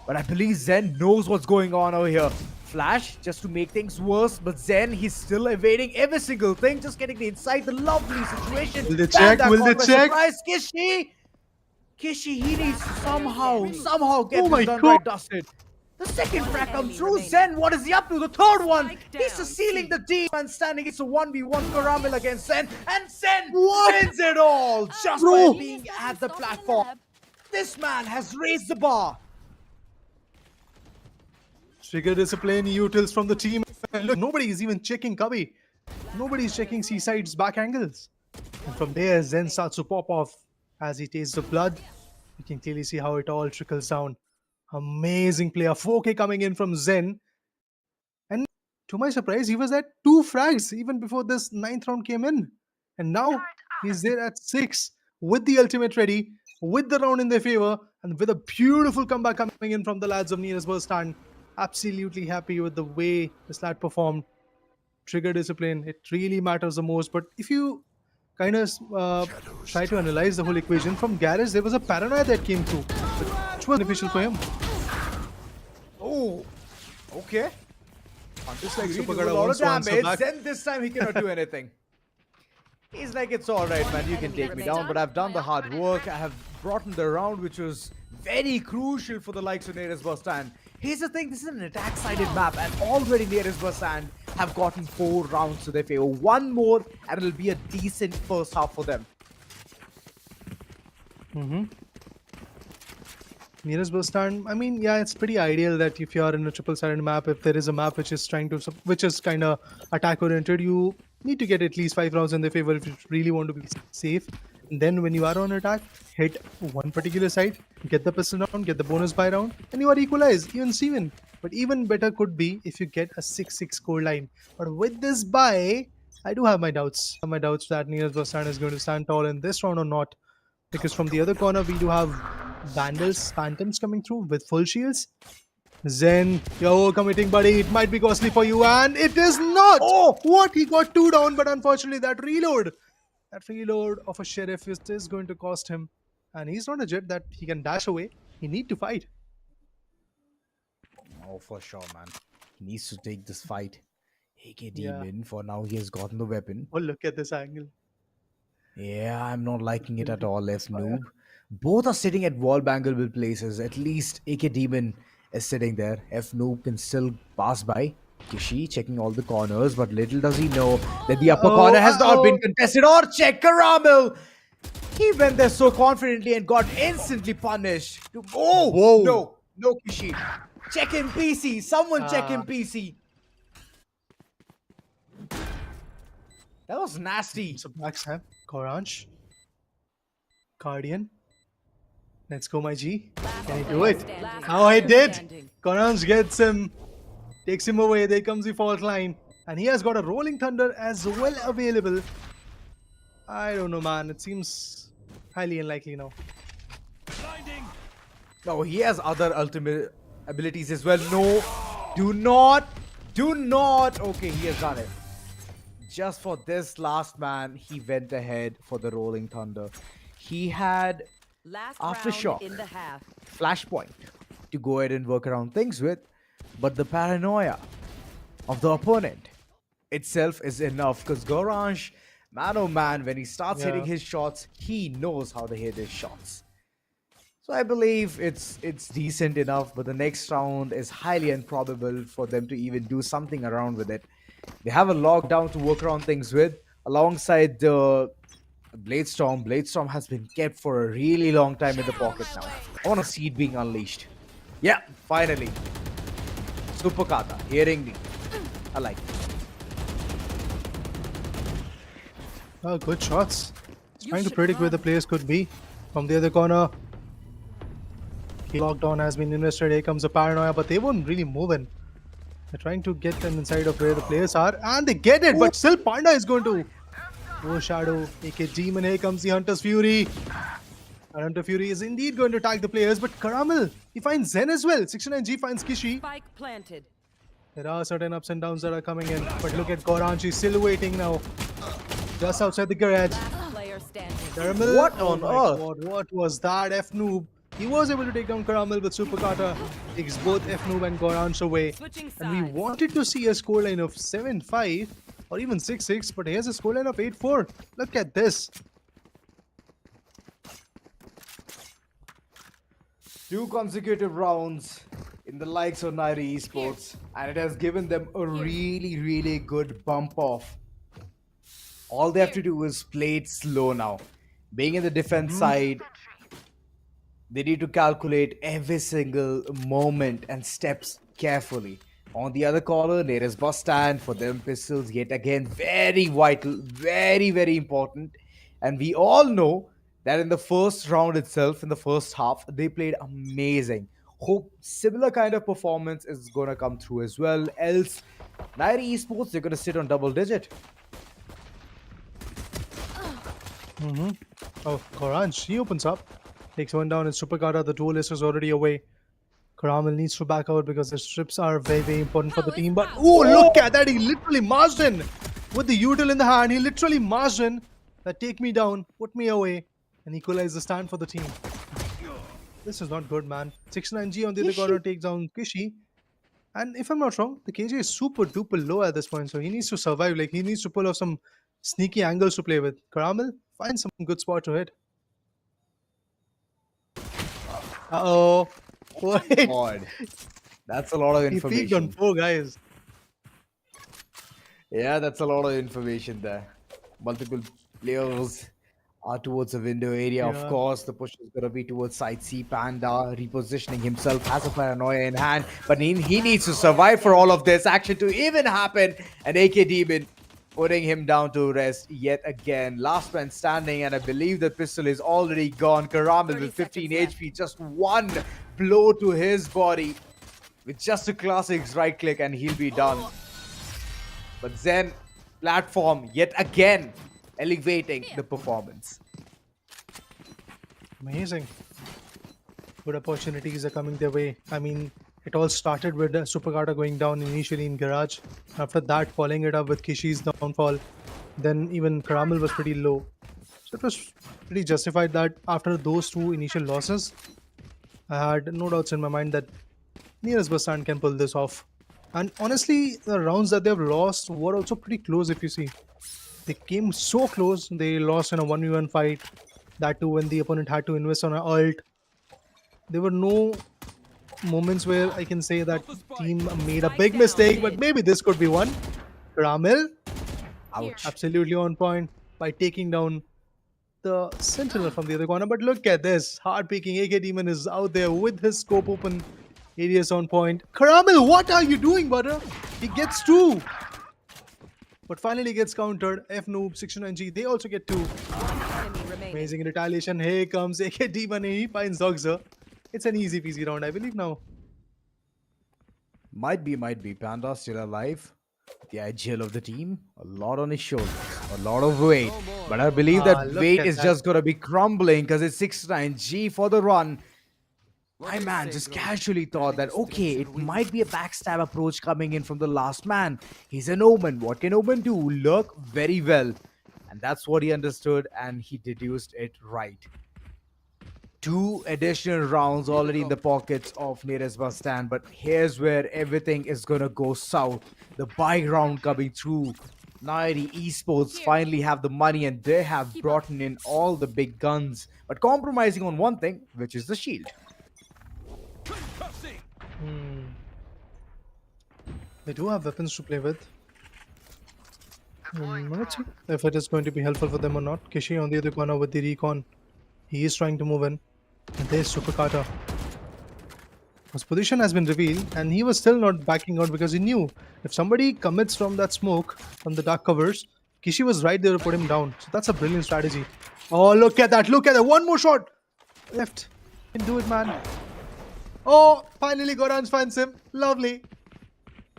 but I believe Zen knows what's going on over here. Flash just to make things worse, but Zen, he's still evading every single thing, just getting the inside the lovely situation. Will they check? Panda Will they caught by check? surprise. Kishi, he needs to somehow get Oh my this done God. right, dusted. The second frag comes through. Zen, what is he up to? The third one. Strike He's down. just sealing the deal and standing. It's a 1v1 Karamil against Zen. And Zen wins it all just Bro. by being at the platform. This man has raised the bar. Trigger discipline, utils from the team. And look, nobody is even checking Cubby. Nobody's checking Seaside's back angles. And from there, Zen starts to pop off as he tastes the blood. You can clearly see how it all trickles down. Amazing player. 4K coming in from Zen. And to my surprise, he was at 2 frags even before this 9th round came in. And now he's there at 6 with the ultimate ready, with the round in their favor, and with a beautiful comeback coming in from the lads of Nina's Bustand. Absolutely happy with the way this lad performed. Trigger discipline, it really matters the most. But if you kind of try to analyze the whole equation, from Garage, there was a paranoia that came through, which was beneficial for him. Oh, okay. Just like He Super do a Gada lot wants of to answer damage. back. Then this time he cannot do anything. He's like, it's all right, man. You can take me down, but I've done the hard work. I have brought in the round, which was very crucial for the likes of Nina's Bustand. Here's the thing: this is an attack-sided map, and already Nina's Bustand have gotten 4 rounds to their favor. 1 more, and it'll be a decent first half for them. Nearest Bustand, I mean, yeah, it's pretty ideal that if you are in a triple-sided map, if there is a map which is kind of attack-oriented, you need to get at least 5 rounds in their favor if you really want to be safe. And then when you are on attack, hit one particular side, get the pistol round, get the bonus buy round, and you are equalized, even Steven. But even better could be if you get a 6-6 score line. But with this buy, I do have my doubts. I have my doubts that Nearest Bustand is going to stand tall in this round or not. Because from the other corner, we do have Vandals, Phantoms coming through with full shields. Zen, you're overcommitting, buddy. It might be costly for you, and it is not! Oh! What? He got 2 down, but unfortunately, that reload of a sheriff is going to cost him. And he's not a jet that he can dash away. He need to fight. Oh, for sure, man. He needs to take this fight. AK Demon, for now, he has gotten the weapon. Oh, look at this angle. Yeah, I'm not liking it at all, F Noob. Both are sitting at wall bangable places. At least AK Demon is sitting there. F Noob can still pass by. Kishi checking all the corners, but little does he know that the upper corner has not been contested. Or check Karamel! He went there so confidently and got instantly punished. Oh! Whoa. No Kishi. Check him PC. Someone check him PC. That was nasty. It's a backstab. Koranch. Guardian. Let's go, my G. Last Can he player do it? standing. Oh, he did. Standing. Koranch gets him. Takes him away. There comes the fault line. And he has got a Rolling Thunder as well available. I don't know, man. It seems highly unlikely now. No, he has other ultimate abilities as well. No, do not. Okay, he has done it. Just for this last man, he went ahead for the Rolling Thunder. He had Last Aftershock. round in the half. Flashpoint to go ahead and work around things with, but the paranoia of the opponent itself is enough, because Gorange, man oh man, when he starts hitting his shots, he knows how to hit his shots. So I believe it's decent enough, but the next round is highly improbable for them to even do something around with it. They have a lockdown to work around things with, alongside the Bladestorm. Bladestorm has been kept for a really long time in the pocket now. I want to see it being unleashed. Yeah, finally. Super Kata, hearing me. I like it. Oh, good shots. Trying to predict where the players could be. From the other corner, lockdown has been invested. Here comes the paranoia, but they won't really move in. They're trying to get them inside of where the players are, and they get it, but still Panda is going to overshadow AK Demon. Here comes the Hunter's Fury. And Hunter Fury is indeed going to attack the players, but Caramel, he finds Zen as well. 69G finds Kishi. Spike planted. There are certain ups and downs that are coming in, but look at Goran, she's still waiting now. Just outside the garage. Last player standing. Caramel, What oh on my earth? God, what was that? F-Noob. He was able to take down Caramel, but Super Kata takes both F-Noob and Goranch away. Switching And we sides. wanted to see a scoreline of 7-5 or even 6-6, but here's a scoreline of 8-4. Look at this. 2 consecutive rounds in the likes of Niory Esports, and it has given them a really good bump off. All they have to do is play it slow now. Being in the defense side, they need to calculate every single moment and steps carefully. On the other corner, there is Bustand. For them, pistols yet again very vital, very important. And we all know that in the first round itself, in the first half, they played amazing. Hope similar kind of performance is going to come through as well. Else, Niory Esports, they're going to sit on double digit. Oh, Goranch, he opens up. Takes one down, and Super Kata, the duelist, is already away. Caramel needs to back out because the strips are very important for the team. But, oh, look at that. He literally marched in with the util in the hand. He literally marched in. That take me down, put me away, and equalize the stand for the team. This is not good, man. 69G on the other corner takes down Kishi. And if I'm not wrong, the KJ is super duper low at this point. So he needs to survive. Like, he needs to pull off some sneaky angles to play with. Caramel, find some good spot to hit. Uh-oh. Wait. God, that's a lot of He peeked on information. 4 guys. Yeah, that's a lot of information there. Multiple players are towards the window area. Of Yeah. course, the push is going to be towards side C. Panda repositioning himself, has a paranoia in hand, but he needs to survive for all of this action to even happen. And AK Demon putting him down to rest yet again. Last man standing, and I believe the pistol is already gone. Caramel 30 with 15 seconds left. HP, just one blow to his body with just a classic right click, and he'll be done. But Zen platform yet again elevating the performance. Amazing. Good opportunities are coming their way. I mean, it all started with Super Kata going down initially in Garage. After that, following it up with Kishi's downfall. Then even Caramel was pretty low. So it was pretty justified that after those 2 initial losses, I had no doubts in my mind that nearest Bustand can pull this off. And honestly, the rounds that they've lost were also pretty close if you see. They came so close, they lost in a 1v1 fight. That too when the opponent had to invest on an ult. There were no moments where I can say that team made a big mistake, but maybe this could be one. Caramel, Ouch. absolutely on point by taking down the Sentinel from the other corner. But look at this, hard peeking. AK Demon is out there with his scope open. Areas on point. Caramel, what are you doing, butter? He gets 2. but finally gets countered. F Noob, 69G, they also get 2. Enemy remaining. Amazing retaliation. Here comes AKD Money. He finds Zogzer. It's an easy peasy round, I believe now. Might be. Panda still alive. The agile of the team, a lot on his shoulders, a lot of weight. But I believe that Look weight at is that. just going to be crumbling because it's 6-9G for the run. My man just casually thought that, okay, it might be a backstab approach coming in from the last man. He's an Omen. What can Omen do? Lurk very well. And that's what he understood, and he deduced it right. 2 additional rounds already in the pockets of nearest Bustand, but here's where everything is gonna go south. The buy round coming through. Niory Esports finally have the money and they have brought in all the big guns, but compromising on one thing, which is the shield. They do have weapons to play with. Let's see if it is going to be helpful for them or not. Kishi on the other corner with the recon. He is trying to move in. And there's Super Kata. His position has been revealed and he was still not backing out because he knew if somebody commits from that smoke, from the dark covers, Kishi was right there to put him down. So that's a brilliant strategy. Oh, look at that. Look at that. One more shot. Left. You can do it, man. Oh, finally Goranj finds him. Lovely.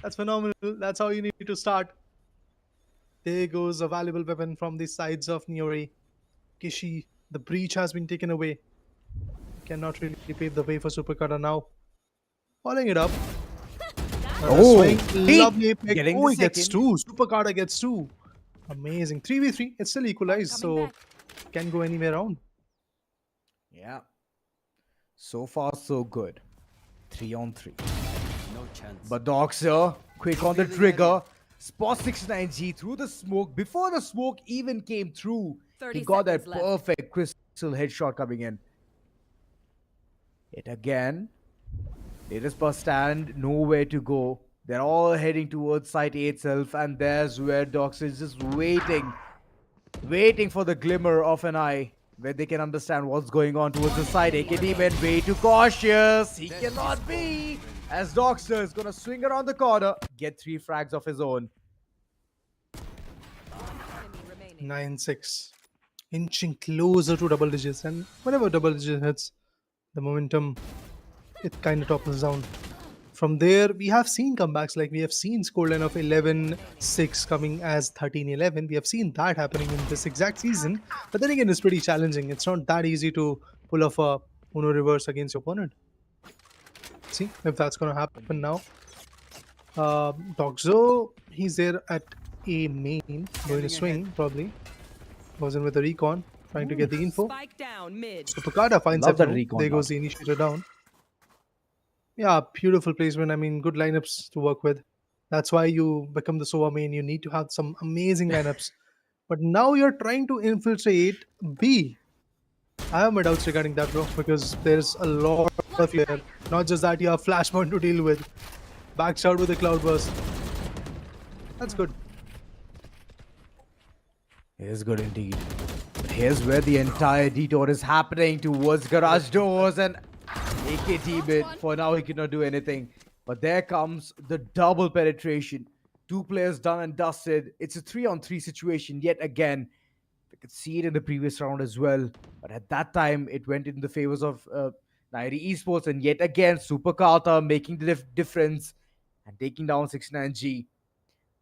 That's phenomenal. That's how you need to start. There goes a valuable weapon from the sides of Niory. Kishi, the breach has been taken away. Cannot really pave the way for Super Kata now. Following it up. Lovely pick. Oh, he gets 2. Super Kata gets 2. Amazing. 3v3. It's still equalized, so can go anywhere around. Yeah. So far, so good. 3-on-3. No chance. But Doxer, quick on the trigger. Spot 69G through the smoke. Before the smoke even came through, 30 he got that seconds left. perfect crystal headshot coming in. It again. They just Bustand, nowhere to go. They're all heading towards site A itself, and there's where Doxer is just waiting for the glimmer of an eye, where they can understand what's going on towards the side. AKD went way too cautious. He cannot be, as Doxer is gonna swing around the corner, get 3 frags of his own. Enemy remaining. 9-6. Inching closer to double digits, and whenever double digit hits, the momentum, it kind of topples down. From there, we have seen comebacks, like we have seen scoreline of 11-6 coming as 13-11. We have seen that happening in this exact season. But then again, it's pretty challenging. It's not that easy to pull off a Uno reverse against your opponent. See if that's going to happen now. Doxo, he's there at A main, going to swing probably. Goes in with a recon, trying to get the info. Spike down mid. So Picada finds Love that F2. recon There goes the initiator down. Yeah, beautiful placement. I mean, good lineups to work with. That's why you become the SOA main. You need to have some amazing lineups. But now you're trying to infiltrate B. I have my doubts regarding that, bro, because there's a lot of here. Not just that, you have Flashpoint to deal with. Backshot with a Cloudburst. That's good. It is good indeed. But here's where the entire detour is happening towards garage doors, and AKT bit. For now, he cannot do anything. But there comes the double penetration. 2 players done and dusted. It's a 3-on-3 situation yet again. We could see it in the previous round as well. But at that time, it went in the favors of Niory Esports. And yet again, Super Kata making the difference and taking down 69G.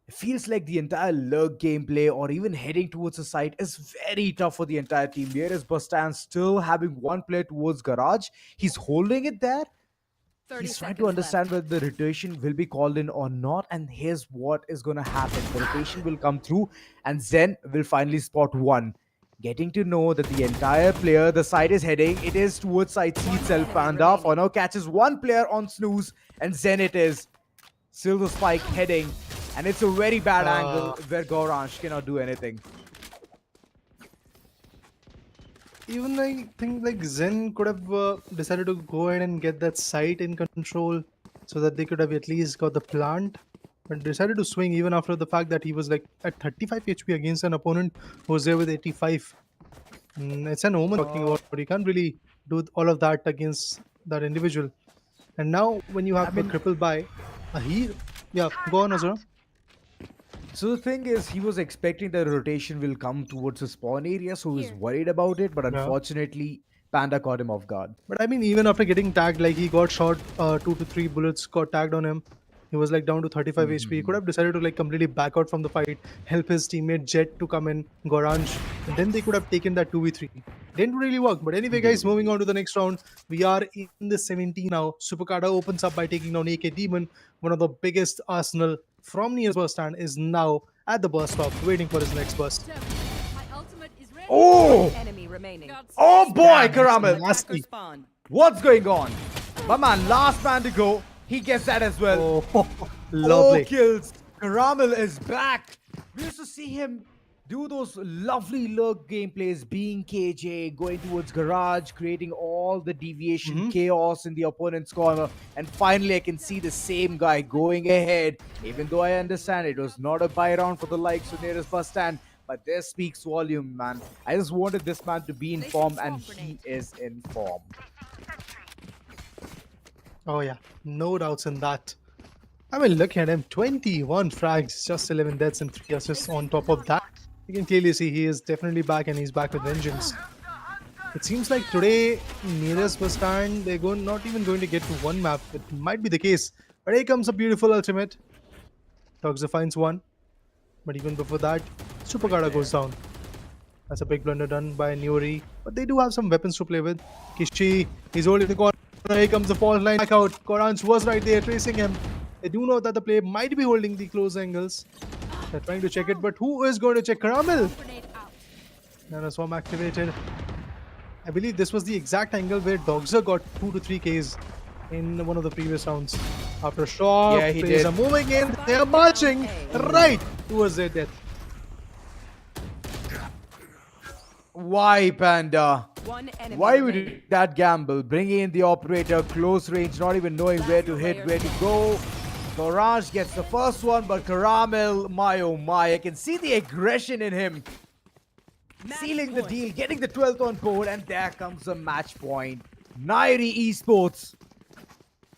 It feels like the entire lurk gameplay or even heading towards the site is very tough for the entire team. Here is Bustand still having 1 player towards garage. He's holding it there. He's trying to understand whether the rotation will be called in or not. And here's what is going to happen. The rotation will come through and Zen will finally spot 1. Getting to know that the entire player, the side is heading. It is towards side C itself. Panda for now catches 1 player on snooze and Zen it is. Still the spike heading. And it's a very bad angle where Goranj cannot do anything. Even I think like Zen could have decided to go ahead and get that site in control so that they could have at least got the plant, but decided to swing even after the fact that he was like at 35 HP against an opponent who was there with 85. It's an Omen talking about, but you can't really do all of that against that individual. And now when you have the cripple by a heal, yeah, go on Azura. So the thing is, he was expecting the rotation will come towards the spawn area, so he was worried about it. But Yeah. unfortunately, Panda caught him off guard. But I mean, even after getting tagged, like he got shot, 2 to 3 bullets got tagged on him. He was like down to 35 HP. He could have decided to like completely back out from the fight, help his teammate Jet to come in, Goranj, and then they could have taken that 2v3. Didn't really work. But anyway, guys, moving on to the next round. We are in the 17 now. Supercada opens up by taking down AK Demon. One of the biggest arsenal from near Bustand is now at the bus stop, waiting for his next bus. Oh! Enemy remaining. Oh boy, Damn, Karamel! nasty. Spawn. What's going on? My man, last man to go. He gets that as well. Oh, lovely. 4 kills. Karamel is back. We used to see him do those lovely lurk gameplays, being KJ, going towards garage, creating all the deviation, chaos in the opponent's corner. And finally, I can see the same guy going ahead. Even though I understand it was not a buy round for the likes of nearest bus stand. But this speaks volume, man. I just wanted this man to be in form, and he is in form. Oh yeah, no doubts in that. I mean, look at him, 21 frags, just 11 deaths and 3 assists on top of that. You can clearly see he is definitely back, and he's back with vengeance. It seems like today, nearest bus stand, they're not even going to get to one map. It might be the case. But here comes a beautiful ultimate. Toxa finds one. But even before that, Supercada goes down. That's a big blunder done by Niory. But they do have some weapons to play with. Kishi, he's holding the corner. Here comes the fault line back out. Koranj was right there tracing him. They do know that the player might be holding the close angles. They're trying to check it, but who is going to check? Karamel! Nano Swarm activated. I believe this was the exact angle where Dogzer got 2 to 3 Ks in one of the previous rounds. After a shot, Yeah, he players did. are moving in. They are marching right towards their death. Why, Panda? One enemy Why would remaining. you do that gamble? Bringing in the operator, close range, not even knowing where to hit, where to go. Orange gets the first one, but Karamel, my oh my, I can see the aggression in him. Sealing the deal, getting the 12th on board, and there comes a match point. Niory Esports.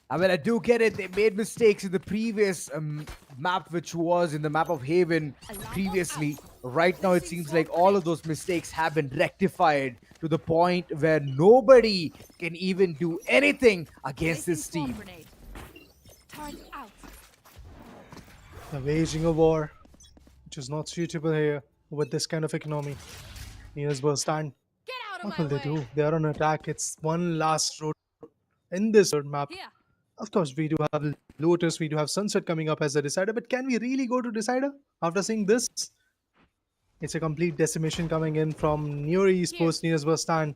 I mean, I do get it. They made mistakes in the previous map, which was in the map of Haven previously. Right now, it seems like all of those mistakes have been rectified to the point where nobody can even do anything against this team. They're waging a war, which is not suitable here with this kind of economy. Here's Bustand. What will they do? They are on attack. It's one last road in this third map. Of course, we do have Lotus, we do have Sunset coming up as a decider, but can we really go to decider after seeing this? It's a complete decimation coming in from Niory Esports nearest Bustand.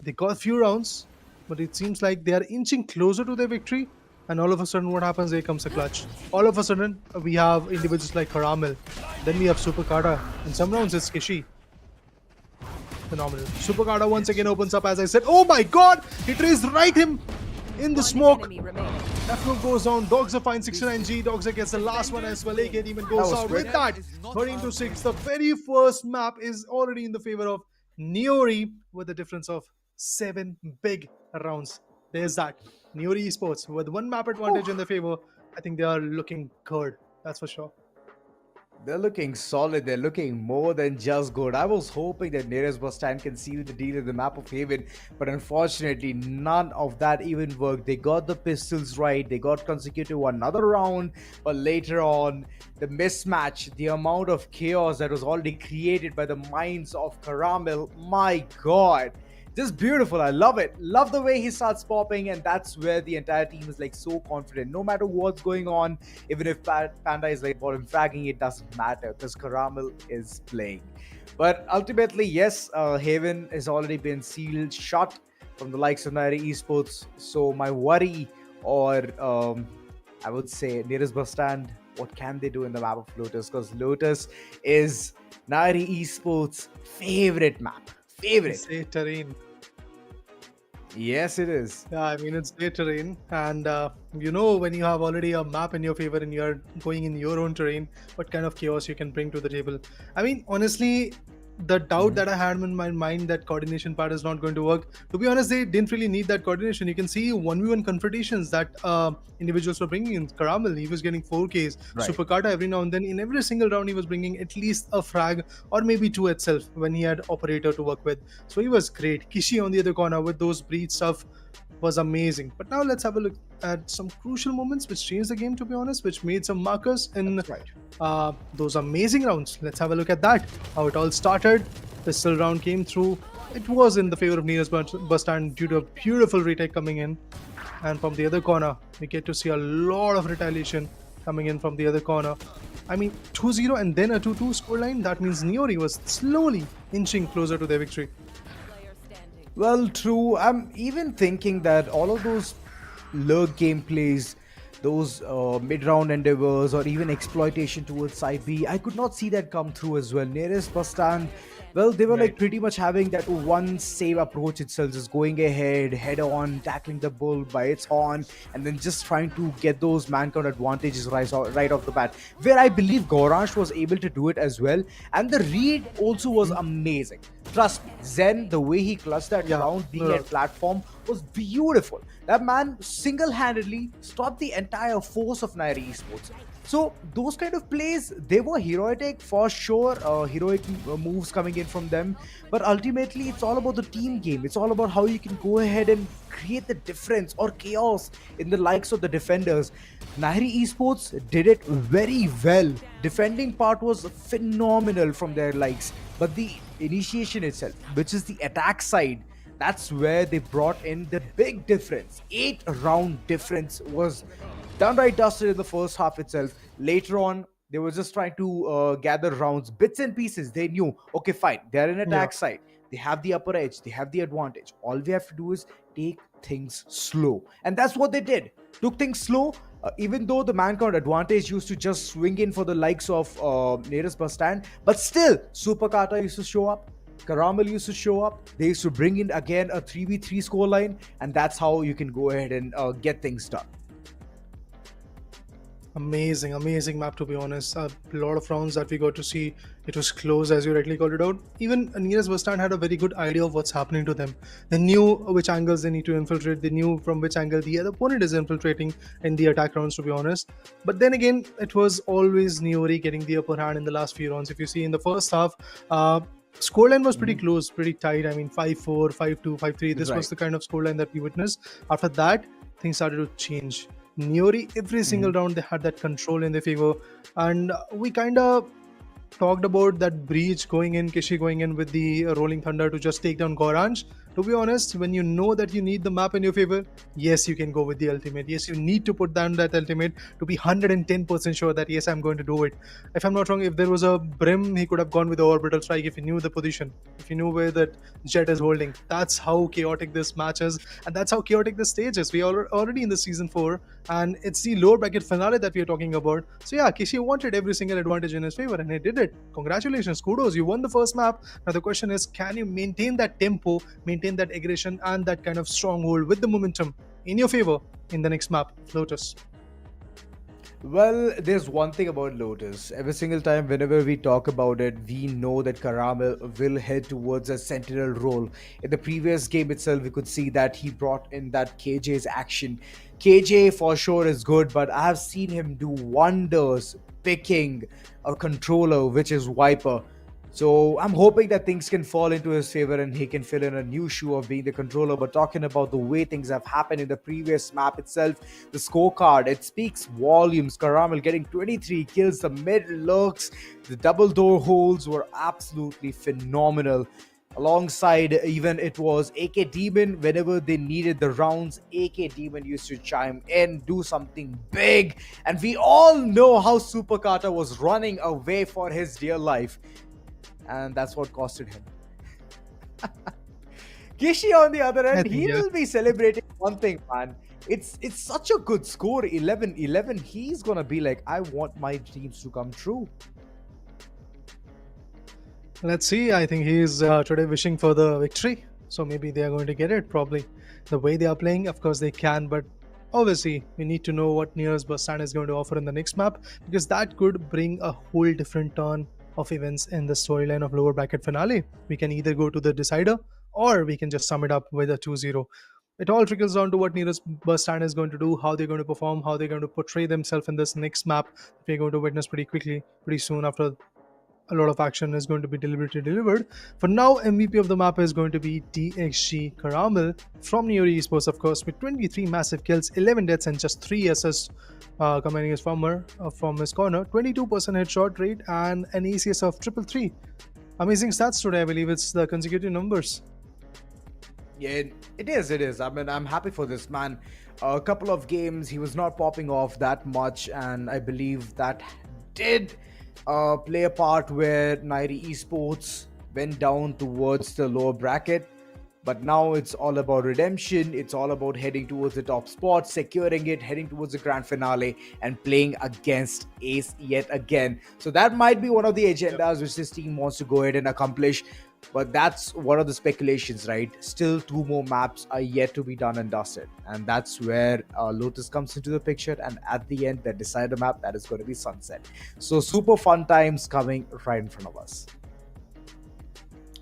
They got a few rounds, but it seems like they are inching closer to their victory. And all of a sudden, what happens? Here comes a clutch. All of a sudden, we have individuals like Karamel. Then we have Supercada. In some rounds, it's Kishi. Phenomenal. Supercada once again opens up, as I said. Oh my god! It raised right him in the smoke. Enemy remaining. That one goes down. Dogzer finds 69G. Dogzer gets the last one as well. AK even goes out. With that, 13 to 6. The very first map is already in the favor of Niory with a difference of 7 big rounds. There's that. Niory Esports with one map advantage in their favor. I think they are looking good. That's for sure. They're looking solid. They're looking more than just good. I was hoping that nearest Bustand can seal the deal in the map of Haven, but unfortunately, none of that even worked. They got the pistols right. They got consecutive another round, but later on, the mismatch, the amount of chaos that was already created by the minds of Karamel, my god. Just beautiful. I love it. Love the way he starts popping, and that's where the entire team is like so confident. No matter what's going on, even if Panda is like bottom fragging, it doesn't matter because Karamel is playing. But ultimately, yes, Haven has already been sealed shut from the likes of Niory Esports. So my worry, or I would say nearest Bustand, what can they do in the map of Lotus? Because Lotus is Niory Esports' favorite map. Favorite. It's their terrain. Yes, it is. Yeah, I mean, it's their terrain. And you know, when you have already a map in your favor and you're going in your own terrain, what kind of chaos you can bring to the table. I mean, honestly, the doubt that I had in my mind that coordination part is not going to work. To be honest, they didn't really need that coordination. You can see 1v1 confrontations that individuals were bringing in. Caramel, he was getting 4Ks. Right. Superkata, every now and then, in every single round, he was bringing at least a frag or maybe two itself when he had Operator to work with. So he was great. Kishi on the other corner with those breed stuff was amazing. But now let's have a look at some crucial moments which changed the game, to be honest, which made some markers in That's right. those amazing rounds. Let's have a look at that. How it all started. Pistol round came through. It was in the favor of Neo's Bustand due to a beautiful retake coming in. And from the other corner, we get to see a lot of retaliation coming in from the other corner. I mean, 2-0 and then a 2-2 scoreline. That means Niory was slowly inching closer to their victory. Player standing. Well, true. I'm even thinking that all of those lurk gameplays, those mid-round endeavors, or even exploitation towards side B, I could not see that come through as well. Nearest Bustand, well, they were like pretty much having that one save approach itself, just going ahead, head on, tackling the bull by its horn, and then just trying to get those man count advantages right off the bat. Where I believe Goransh was able to do it as well, and the read also was amazing. Trust me, Zen, the way he clutched that round being at platform was beautiful. That man single-handedly stopped the entire force of Niory Esports. So those kind of plays, they were heroic for sure, heroic moves coming in from them. But ultimately, it's all about the team game. It's all about how you can go ahead and create the difference or chaos in the likes of the defenders. Niory Esports did it very well. Defending part was phenomenal from their likes. But the initiation itself, which is the attack side, that's where they brought in the big difference. 8-round difference was downright dusted in the first half itself. Later on, they were just trying to gather rounds, bits and pieces. They knew, okay, fine, they're in attack side. They have the upper edge. They have the advantage. All we have to do is take things slow. And that's what they did. Took things slow. Even though the man count advantage used to just swing in for the likes of nearest Bustand, but still, Superkata used to show up. Caramel used to show up. They used to bring in again a 3v3 scoreline, and that's how you can go ahead and get things done. Amazing map, to be honest. A lot of rounds that we got to see. It was close, as you rightly called it out. Even nearest Bustand had a very good idea of what's happening to them. They knew which angles they need to infiltrate. They knew from which angle the other opponent is infiltrating in the attack rounds, to be honest. But then again, it was always Niory getting the upper hand in the last few rounds. If you see in the first half, scoreline was pretty close, pretty tight. I mean, 5-4, 5-2, 5-3. This was the kind of scoreline that we witnessed. After that, things started to change. Niory, every single round, they had that control in their favor. And we kind of talked about that breach going in, Kishi going in with the Rolling Thunder to just take down Goranj. To be honest, when you know that you need the map in your favor, yes, you can go with the ultimate. Yes, you need to put down that ultimate to be 110% sure that yes, I'm going to do it. If I'm not wrong, if there was a Brim, he could have gone with the orbital strike if he knew the position, if he knew where that jet is holding. That's how chaotic this match is, and that's how chaotic this stage is. We are already in the season 4, and it's the lower bracket finale that we are talking about. So yeah, Kishi wanted every single advantage in his favor, and he did it. Congratulations, kudos, you won the first map. Now the question is, can you maintain that tempo, maintain that aggression and that kind of stronghold with the momentum in your favor in the next map, Lotus? Well, there's one thing about Lotus. Every single time, whenever we talk about it, we know that Caramel will head towards a sentinel role. In the previous game itself, we could see that he brought in that KJ's action. KJ for sure is good, but I have seen him do wonders picking a controller, which is Viper. So I'm hoping that things can fall into his favor and he can fill in a new shoe of being the controller. But talking about the way things have happened in the previous map itself, the scorecard, it speaks volumes. Caramel getting 23 kills, the mid lurks, the double door holes were absolutely phenomenal. Alongside, even it was AK Demon, whenever they needed the rounds, AK Demon used to chime in, do something big. And we all know how Superkata was running away for his dear life. And that's what costed him. Kishi, on the other end, he will be celebrating one thing, man. It's such a good score, 11-11. He's gonna be like, I want my dreams to come true. Let's see. I think he's today wishing for the victory. So maybe they are going to get it, probably. The way they are playing, of course they can, but obviously we need to know what Nearest Bustand is going to offer in the next map, because that could bring a whole different turn of events in the storyline of lower bracket finale. We can either go to the decider, or we can just sum it up with a 2-0. It all trickles down to what Nero's Bustand is going to do, how they're going to perform, how they're going to portray themselves in this next map we're going to witness pretty soon after a lot of action is going to be deliberately delivered. For now, MVP of the map is going to be TXG Caramel from Niory Esports, of course, with 23 massive kills, 11 deaths, and just 3 assists coming his from his corner, 22% headshot rate, and an ACS of 333. Amazing stats today. I believe it's the consecutive numbers. Yeah, it is. I mean, I'm happy for this man. A couple of games, he was not popping off that much, and I believe that did play a part where Niory Esports went down towards the lower bracket. But now it's all about redemption. It's all about heading towards the top spot, securing it, heading towards the grand finale, and playing against Ace yet again. So that might be one of the agendas which this team wants to go ahead and accomplish. But that's one of the speculations, right? Still 2 more maps are yet to be done and dusted. And that's where Lotus comes into the picture. And at the end, they decide a map that is going to be Sunset. So super fun times coming right in front of us.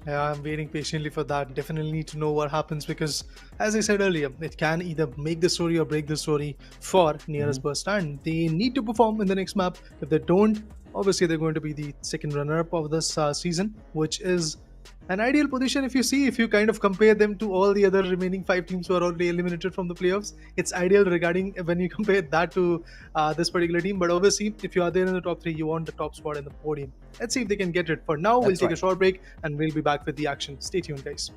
Yeah, I'm waiting patiently for that. Definitely need to know what happens because, as I said earlier, it can either make the story or break the story for Nearest Bustand. They need to perform in the next map. If they don't, obviously they're going to be the second runner-up of this season, which is an ideal position if you kind of compare them to all the other remaining 5 teams who are already eliminated from the playoffs. It's ideal regarding when you compare that to this particular team. But obviously, if you are there in the top 3, you want the top spot in the podium. Let's see if they can get it. For now, we'll take a short break and we'll be back with the action. Stay tuned, guys.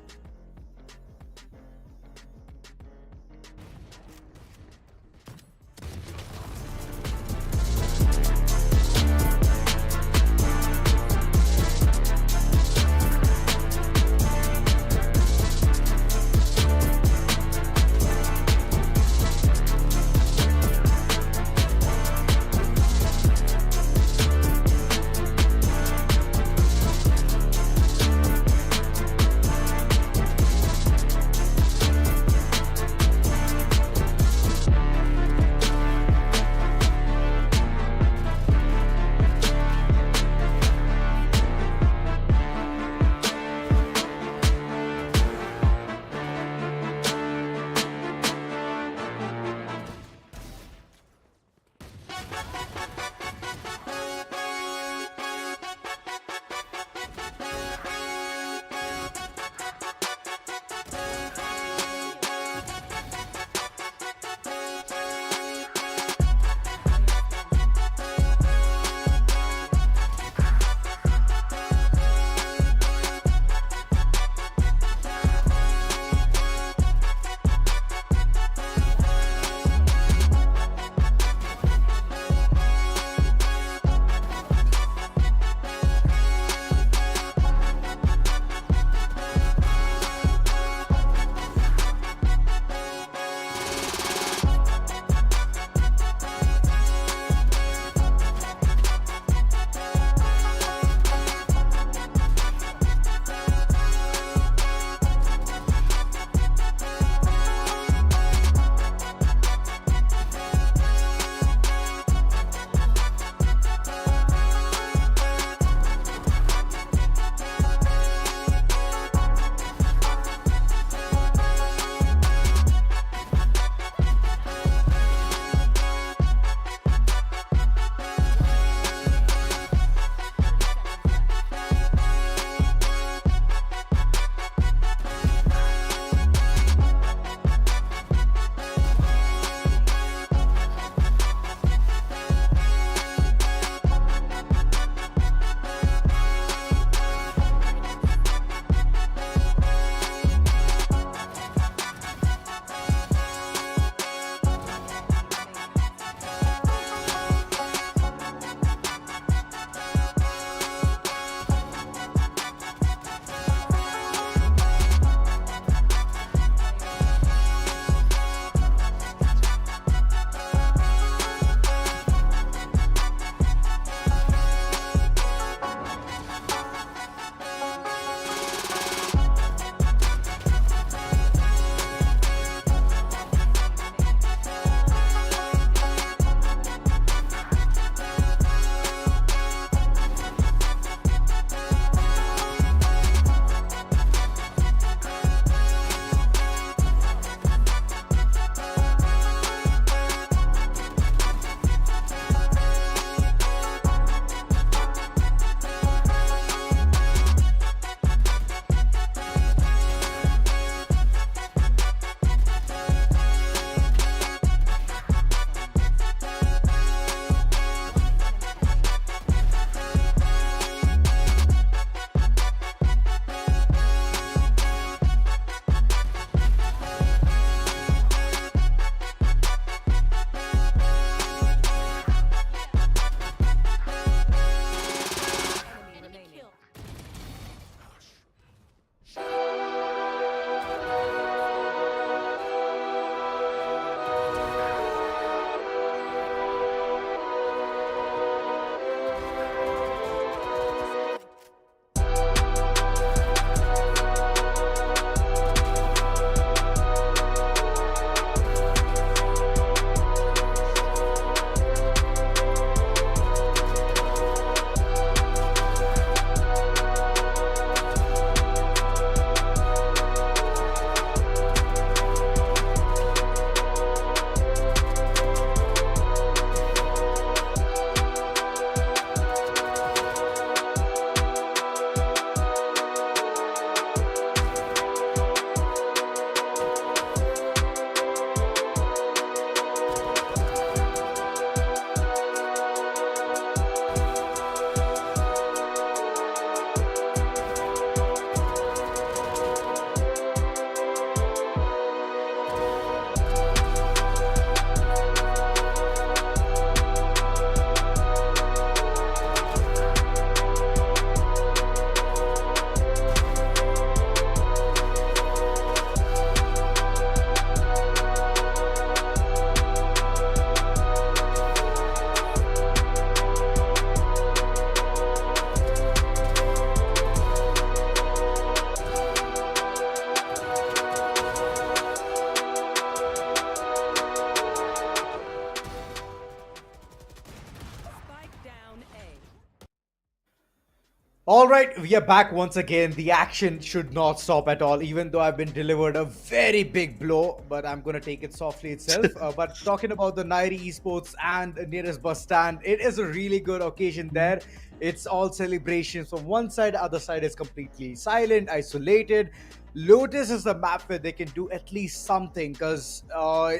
All right, we are back once again. The action should not stop at all, even though I've been delivered a very big blow, but I'm going to take it softly itself. But talking about the Niory Esports and nearest Bustand, it is a really good occasion there. It's all celebrations from one side, the other side is completely silent, isolated. Lotus is the map where they can do at least something because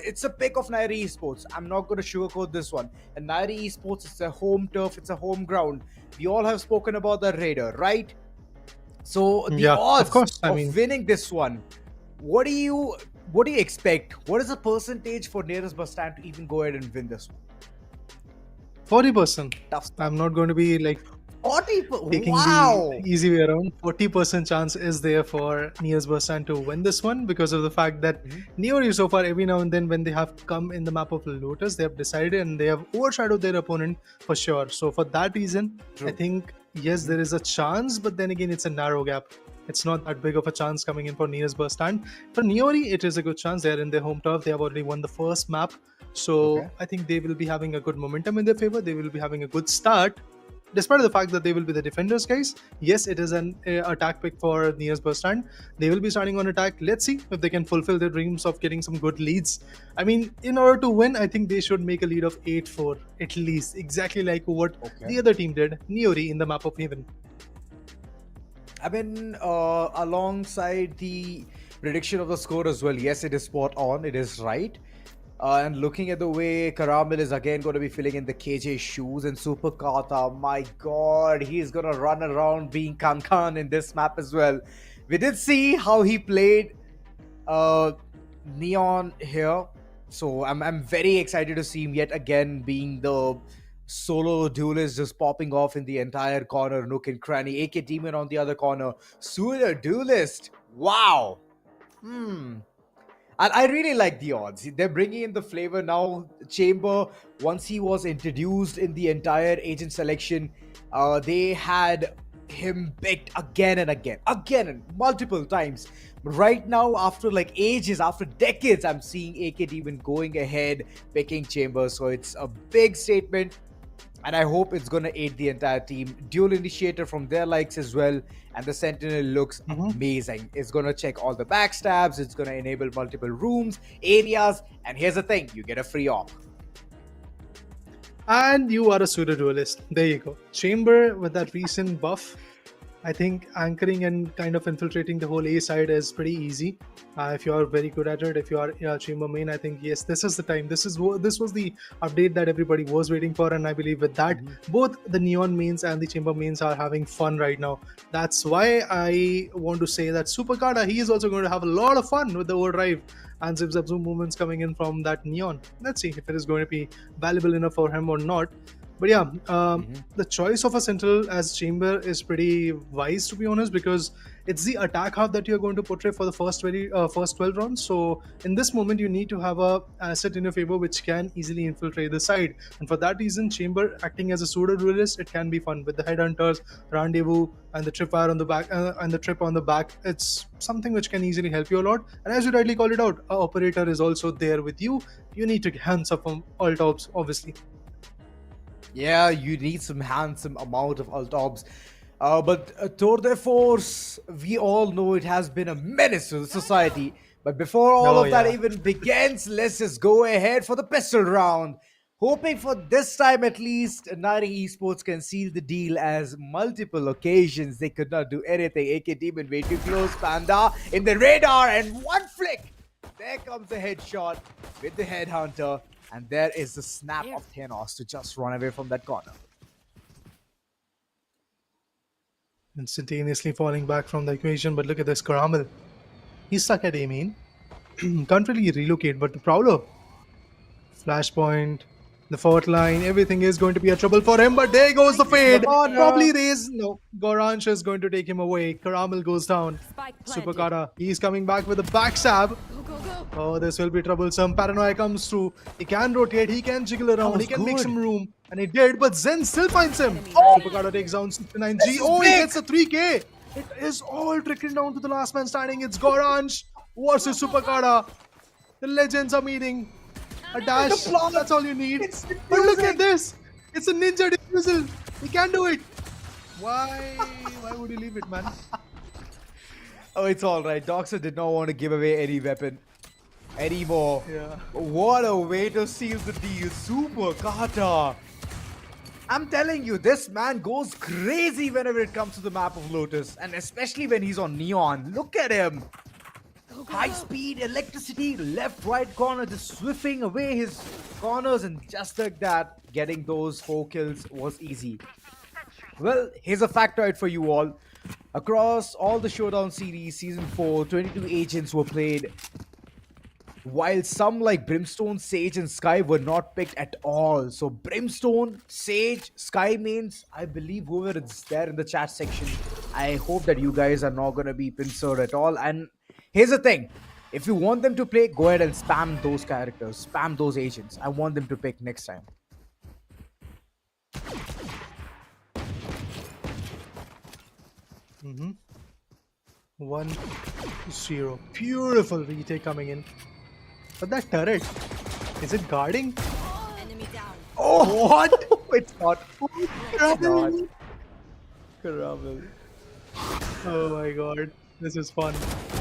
it's a pick of Niory Esports. I'm not going to sugarcoat this one. And Niory Esports, it's a home turf, it's a home ground. We all have spoken about the Raider, right? So the Yeah, odds of course. I of mean, winning this one, what do you expect? What is the percentage for nearest Bustand to even go ahead and win this one? 40%. Tough stuff. I'm not going to be like 40. taking Wow. the easy way around. 40% chance is there for Nias Bustand to win this one because of the fact that Niory so far every now and then when they have come in the map of Lotus, they have decided and they have overshadowed their opponent for sure. So for that reason, True. I think yes, there is a chance, but then again, it's a narrow gap. It's not that big of a chance coming in for Nias Bustand. For Niory, it is a good chance. They are in their home turf. They have already won the first map. So Okay. I think they will be having a good momentum in their favor. They will be having a good start. Despite the fact that they will be the defenders, guys, yes, it is an attack pick for Nias Bustand. They will be starting on attack. Let's see if they can fulfill their dreams of getting some good leads. I mean, in order to win, I think they should make a lead of 8-4 at least, exactly like what the other team did, Niory, in the map of Haven. I mean, alongside the prediction of the score as well, yes, it is spot on. It is right. And looking at the way Caramel is again going to be filling in the KJ shoes and Super Kata, my god, he's going to run around being Kankan in this map as well. We did see how he played Neon here. So I'm very excited to see him yet again being the solo duelist just popping off in the entire corner, nook and cranny. AK Demon on the other corner. Suitor duelist. Wow. And I really like the odds. They're bringing in the flavor now. Chamber, once he was introduced in the entire agent selection, they had him picked again and multiple times. But right now, after like ages, after decades, I'm seeing AK Demon going ahead, picking Chamber. So it's a big statement. And I hope it's going to aid the entire team. Dual initiator from their likes as well. And the Sentinel looks amazing. It's going to check all the backstabs. It's going to enable multiple rooms, areas. And here's the thing, you get a free op. And you are a pseudo duelist. There you go. Chamber with that recent buff, I think anchoring and kind of infiltrating the whole A side is pretty easy. If you are very good at it, if you are Chamber main, I think yes, this is the time. This was the update that everybody was waiting for, and I believe with that, both the Neon mains and the Chamber mains are having fun right now. That's why I want to say that Super Kata, he is also going to have a lot of fun with the overdrive and zip zap zoom movements coming in from that Neon. Let's see if it is going to be valuable enough for him or not. But yeah, the choice of a Sentinel as Chamber is pretty wise, to be honest, because it's the attack half that you're going to portray for the first 12 rounds. So in this moment, you need to have a asset in your favor which can easily infiltrate the side. And for that reason, Chamber acting as a pseudo duelist, it can be fun with the headhunters, rendezvous, and the tripwire on the back, and the trip on the back. It's something which can easily help you a lot. And as you rightly called it out, a operator is also there with you. You need to hands up from alt ops, obviously. Yeah, you need some handsome amount of alt ops. But Tour de Force, we all know it has been a menace to the society. But before all of that even begins, let's just go ahead for the pistol round. Hoping for this time at least, Niory Esports can seal the deal, as multiple occasions they could not do anything. AK Demon way too close, Panda in the radar, and one flick. There comes the headshot with the headhunter. And there is the snap of Thanos to just run away from that corner. Instantaneously falling back from the equation, but look at this Caramel. He's stuck at A main. Can't really relocate, but the Prowler. Flashpoint, the fort line, everything is going to be a trouble for him, but there goes the fade. Probably raise. No, Goranch is going to take him away. Caramel goes down. Super Kata, he's coming back with a backstab. Oh, this will be troublesome. Paranoia comes through. He can rotate, he can jiggle around, he can make some room. And he did, but Zen still finds him. Super Kata takes down 69G. Oh, he gets a 3K. It is all trickling down to the last man standing. It's Goranch versus Super Kata. The legends are meeting. A dash, that's all you need. But look at this. It's a ninja defusal. He can do it. Why? Why would you leave it, man? Oh, it's all right. Doxer did not want to give away any weapon anymore. Yeah. What a way to seal the deal. Super Kata. I'm telling you, this man goes crazy whenever it comes to the map of Lotus. And especially when he's on Neon. Look at him. High speed, electricity, left, right corner, just swiffing away his corners. And just like that, getting those 4 kills was easy. Well, here's a factoid for you all. Across all the Showdown Series, Season 4, 22 agents were played. While some like Brimstone, Sage and Sky were not picked at all. So Brimstone, Sage, Sky mains, I believe whoever is there in the chat section, I hope that you guys are not going to be pincered at all. And here's the thing. If you want them to play, go ahead and spam those characters. Spam those agents. I want them to pick next time. Mm-hmm. 1-0. Beautiful retake coming in. But that turret, is it guarding? Enemy down. Oh, what? It's not. Karamel. Karamel. Oh my god. This is fun.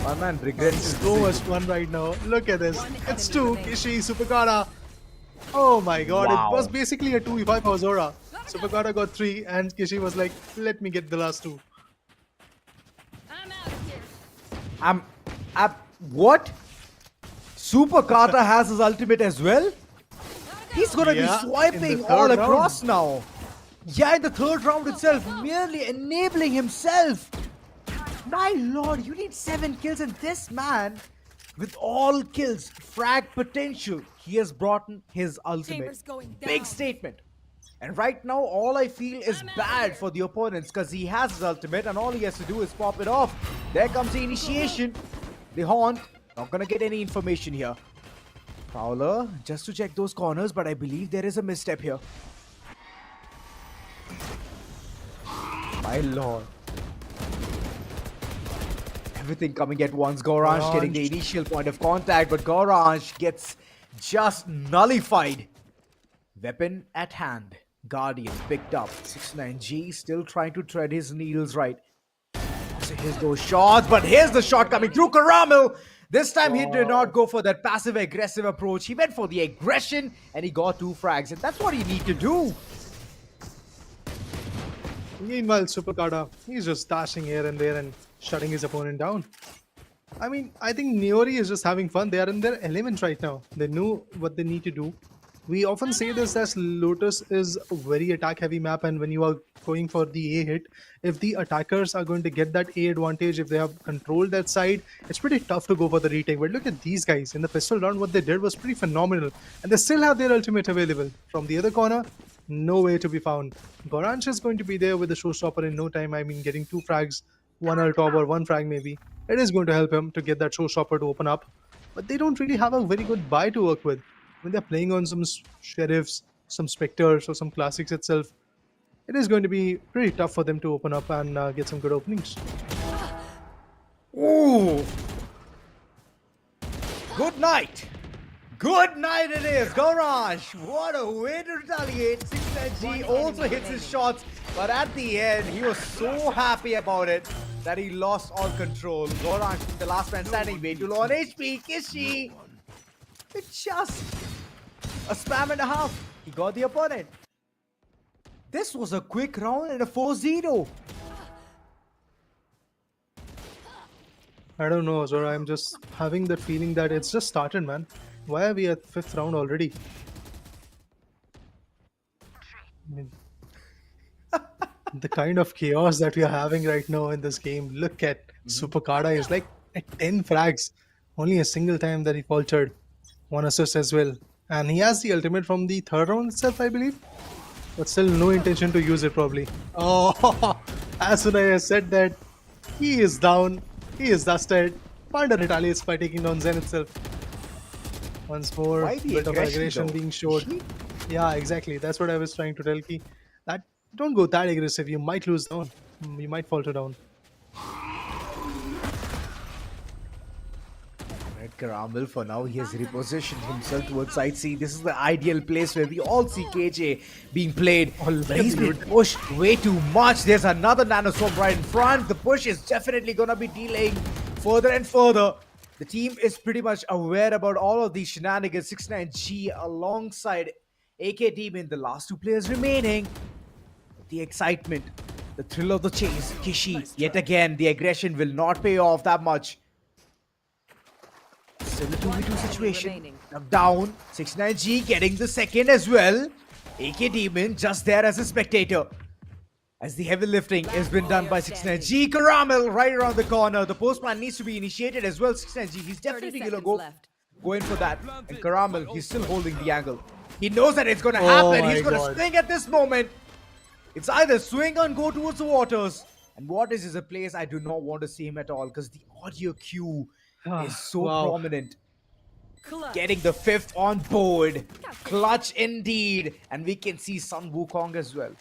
My man regrets So much fun right now. Look at this. It's 2. Kishi, Superkara. Oh my god. Wow. It was basically a 2v5 for Zora. Superkara got 3 and Kishi was like, let me get the last 2. I'm out of here. What? Super Kata has his ultimate as well? He's gonna Yeah, be in swiping the all third across now. Yeah, in the third round itself, merely enabling himself. My lord, you need 7 kills, and this man, with all kills, frag potential, he has brought in his ultimate. Chambers going down. Big statement. And right now, all I feel is bad for the opponents because he has his ultimate and all he has to do is pop it off. There comes the initiation. The haunt. Not gonna get any information here. Prowler, just to check those corners, but I believe there is a misstep here. My lord. Everything coming at once. Gorange getting the initial point of contact, but Gorange gets just nullified. Weapon at hand. Guardian picked up. 69G still trying to tread his needles right. So here's those shots, but here's the shot coming through. Karamel. This time he did not go for that passive aggressive approach. He went for the aggression and he got 2 frags. And that's what you need to do. Meanwhile, Superkada, he's just dashing here and there and shutting his opponent down. I mean, I think Niory is just having fun. They are in their element right now. They know what they need to do. We often say this as Lotus is a very attack-heavy map, and when you are going for the A hit, if the attackers are going to get that A advantage, if they have controlled that side, it's pretty tough to go for the retake. But look at these guys. In the pistol round, what they did was pretty phenomenal. And they still have their ultimate available. From the other corner, no way to be found. Goranch is going to be there with the showstopper in no time. I mean, getting 2 frags, 1 ult or 1 frag maybe. It is going to help him to get that showstopper to open up. But they don't really have a very good buy to work with. When they're playing on some sheriffs, some specters, or some classics itself, it is going to be pretty tough for them to open up and get some good openings. Ooh. Good night. Good night it is. Gorange. What a way to retaliate. 69G also hits his shots, but at the end, he was so happy about it that he lost all control. Gorange, the last man standing, way too low on HP. Kishi. It's just a spam and a half. He got the opponent. This was a quick round and a 4-0. I don't know, Zora. I'm just having that feeling that it's just started, man. Why are we at 5th round already? I mean, the kind of chaos that we are having right now in this game. Look at Superkada is like at 10 frags. Only a single time that he faltered. 1 assist as well. And he has the ultimate from the 3rd round itself, I believe. But still no intention to use it probably. Oh, as soon as I said that, he is down. He is dusted. Panda retaliates by taking down Zen itself. Once more, bit of aggression being showed. Yeah, exactly. That's what I was trying to tell Ki. That don't go that aggressive. You might lose down. You might falter down. Red Caramel for now. He has repositioned himself towards side C. This is the ideal place where we all see KJ being played. But he's been pushed way too much. There's another nanoswarm right in front. The push is definitely gonna be delaying further and further. The team is pretty much aware about all of these shenanigans. 6ix9ine alongside AK Demon, the last two players remaining. The excitement, the thrill of the chase. Kishi, yet again, the aggression will not pay off that much. Still a 2v2 situation. Now down, 6ix9ine getting the second as well. AK Demon just there as a spectator. As the heavy lifting has been done by 6ix9ine. Caramel right around the corner. The postman needs to be initiated as well. 6ix9ine, he's definitely gonna go in for that. And Caramel, he's still holding the angle. He knows that it's gonna happen. He's gonna swing at this moment. It's either swing or go towards the waters. And waters is a place I do not want to see him at all because the audio cue is so prominent. Getting the 5th on board. Clutch indeed. And we can see Sun Wukong as well.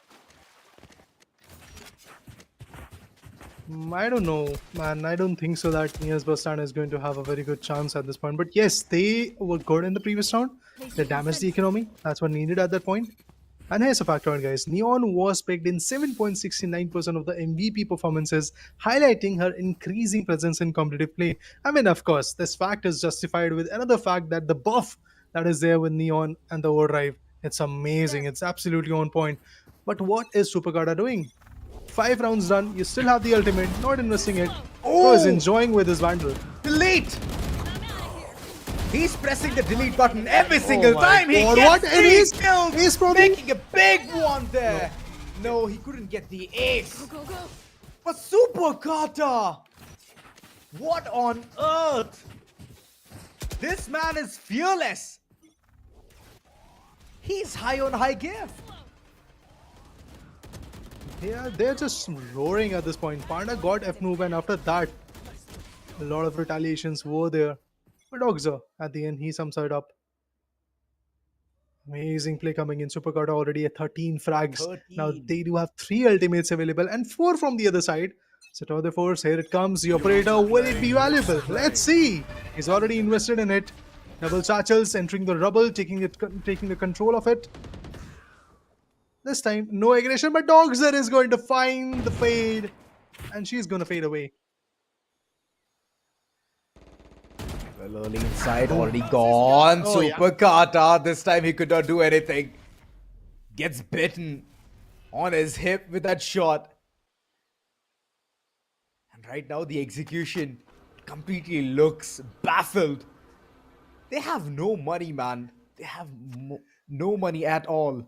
I don't know, man. I don't think so that Niory's Bustand is going to have a very good chance at this point. But yes, they were good in the previous round. They damaged the economy. That's what needed at that point. And here's a factor, guys. Neon was picked in 7.69% of the MVP performances, highlighting her increasing presence in competitive play. I mean, of course, this fact is justified with another fact that the buff that is there with Neon and the overdrive, it's amazing. It's absolutely on point. But what is Supercarta doing? 5 rounds done, you still have the ultimate, not investing it. Oh, he's enjoying with his Vandal. Delete! He's pressing the delete button every single time. He what? gets 3 kills, Ace probably? making a big one there. No, he couldn't get the ace. Go, go. But Supercarta! What on earth? This man is fearless. He's high on high gear. Yeah, they're just roaring at this point. Panda got F move, and after that, a lot of retaliations were there. But Ogzer, at the end, he sums it up. Amazing play coming in. Supercarta already at 13 frags. 13. Now they do have 3 ultimates available and 4 from the other side. So to the force, here it comes. The operator, will it be valuable? Let's see. He's already invested in it. Double satchels entering the rubble, taking the control of it. This time, no aggression, but Ogzer is going to find the fade, and she's going to fade away. Well, early inside, already gone. Supercarta, this time he could not do anything. Gets bitten on his hip with that shot. And right now, the execution completely looks baffled. They have no money, man. They have no money at all.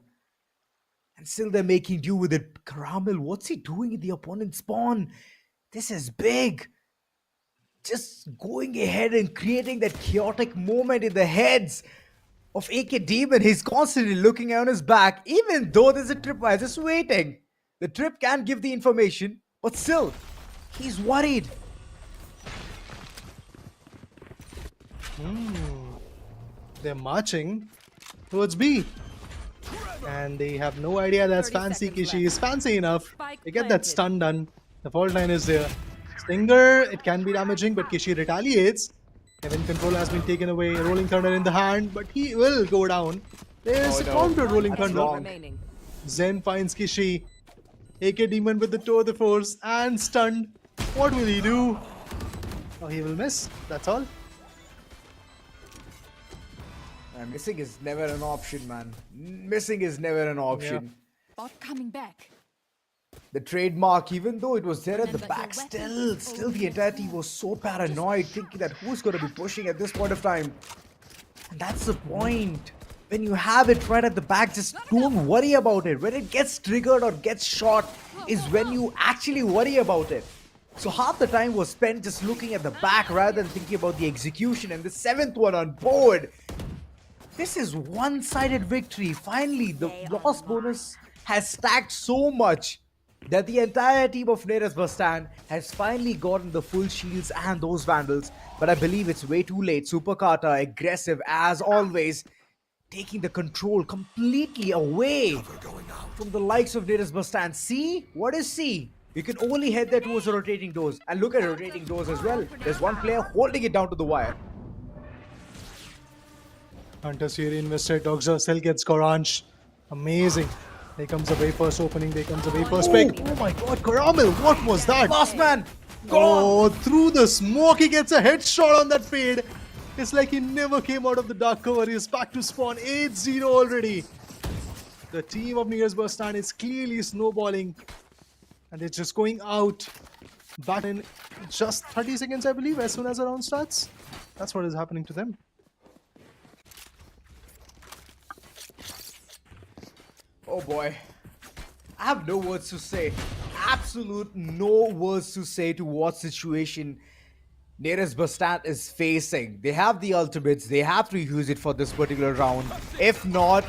And still they're making do with it. Caramel, what's he doing in the opponent's spawn? This is big. Just going ahead and creating that chaotic moment in the heads of AK Demon. He's constantly looking on his back, even though there's a tripwire just waiting. The trip can give the information, but still, he's worried. They're marching towards B. And they have no idea that's fancy. Kishi is fancy enough. They get that stun done. The fault line is there. Stinger, it can be damaging, but Kishi retaliates. Heaven control has been taken away. Rolling Thunder in the hand, but he will go down. There's a counter Rolling Thunder. Zen finds Kishi. AK Demon with the toe of the force and stunned. What will he do? Oh, he will miss. That's all. Missing is never an option, man. Missing is never an option. Bot coming back. The trademark, even though it was there at the back, still the entire team was so paranoid, thinking that who's going to be pushing at this point of time. And that's the point. When you have it right at the back, just don't worry about it. When it gets triggered or gets shot is when you actually worry about it. So half the time was spent just looking at the back rather than thinking about the execution, and the 7th one on board. This is one-sided victory. Finally, the loss bonus has stacked so much that the entire team of Niory's Bustand has finally gotten the full shields and those Vandals. But I believe it's way too late. Supercarta, aggressive as always, taking the control completely away from the likes of Niory's Bustand. C? What is C? You can only head there towards the rotating doors. And look at rotating doors as well. There's one player holding it down to the wire. Hunter's Fury invested. Doxer still gets Gorange. Amazing. There comes the very first opening. There comes the very first pick. Oh my god, Caramel, what was that? Last man. Oh, through the smoke, he gets a headshot on that fade. It's like he never came out of the dark cover. He's back to spawn. 8-0 already. The team of Niory's Bustand is clearly snowballing. And they're just going out. Back in just 30 seconds, I believe, as soon as the round starts. That's what is happening to them. Oh boy. I have no words to say. Absolute no words to say to what situation Niory's Bustand is facing. They have the ultimates. They have to use it for this particular round. If not,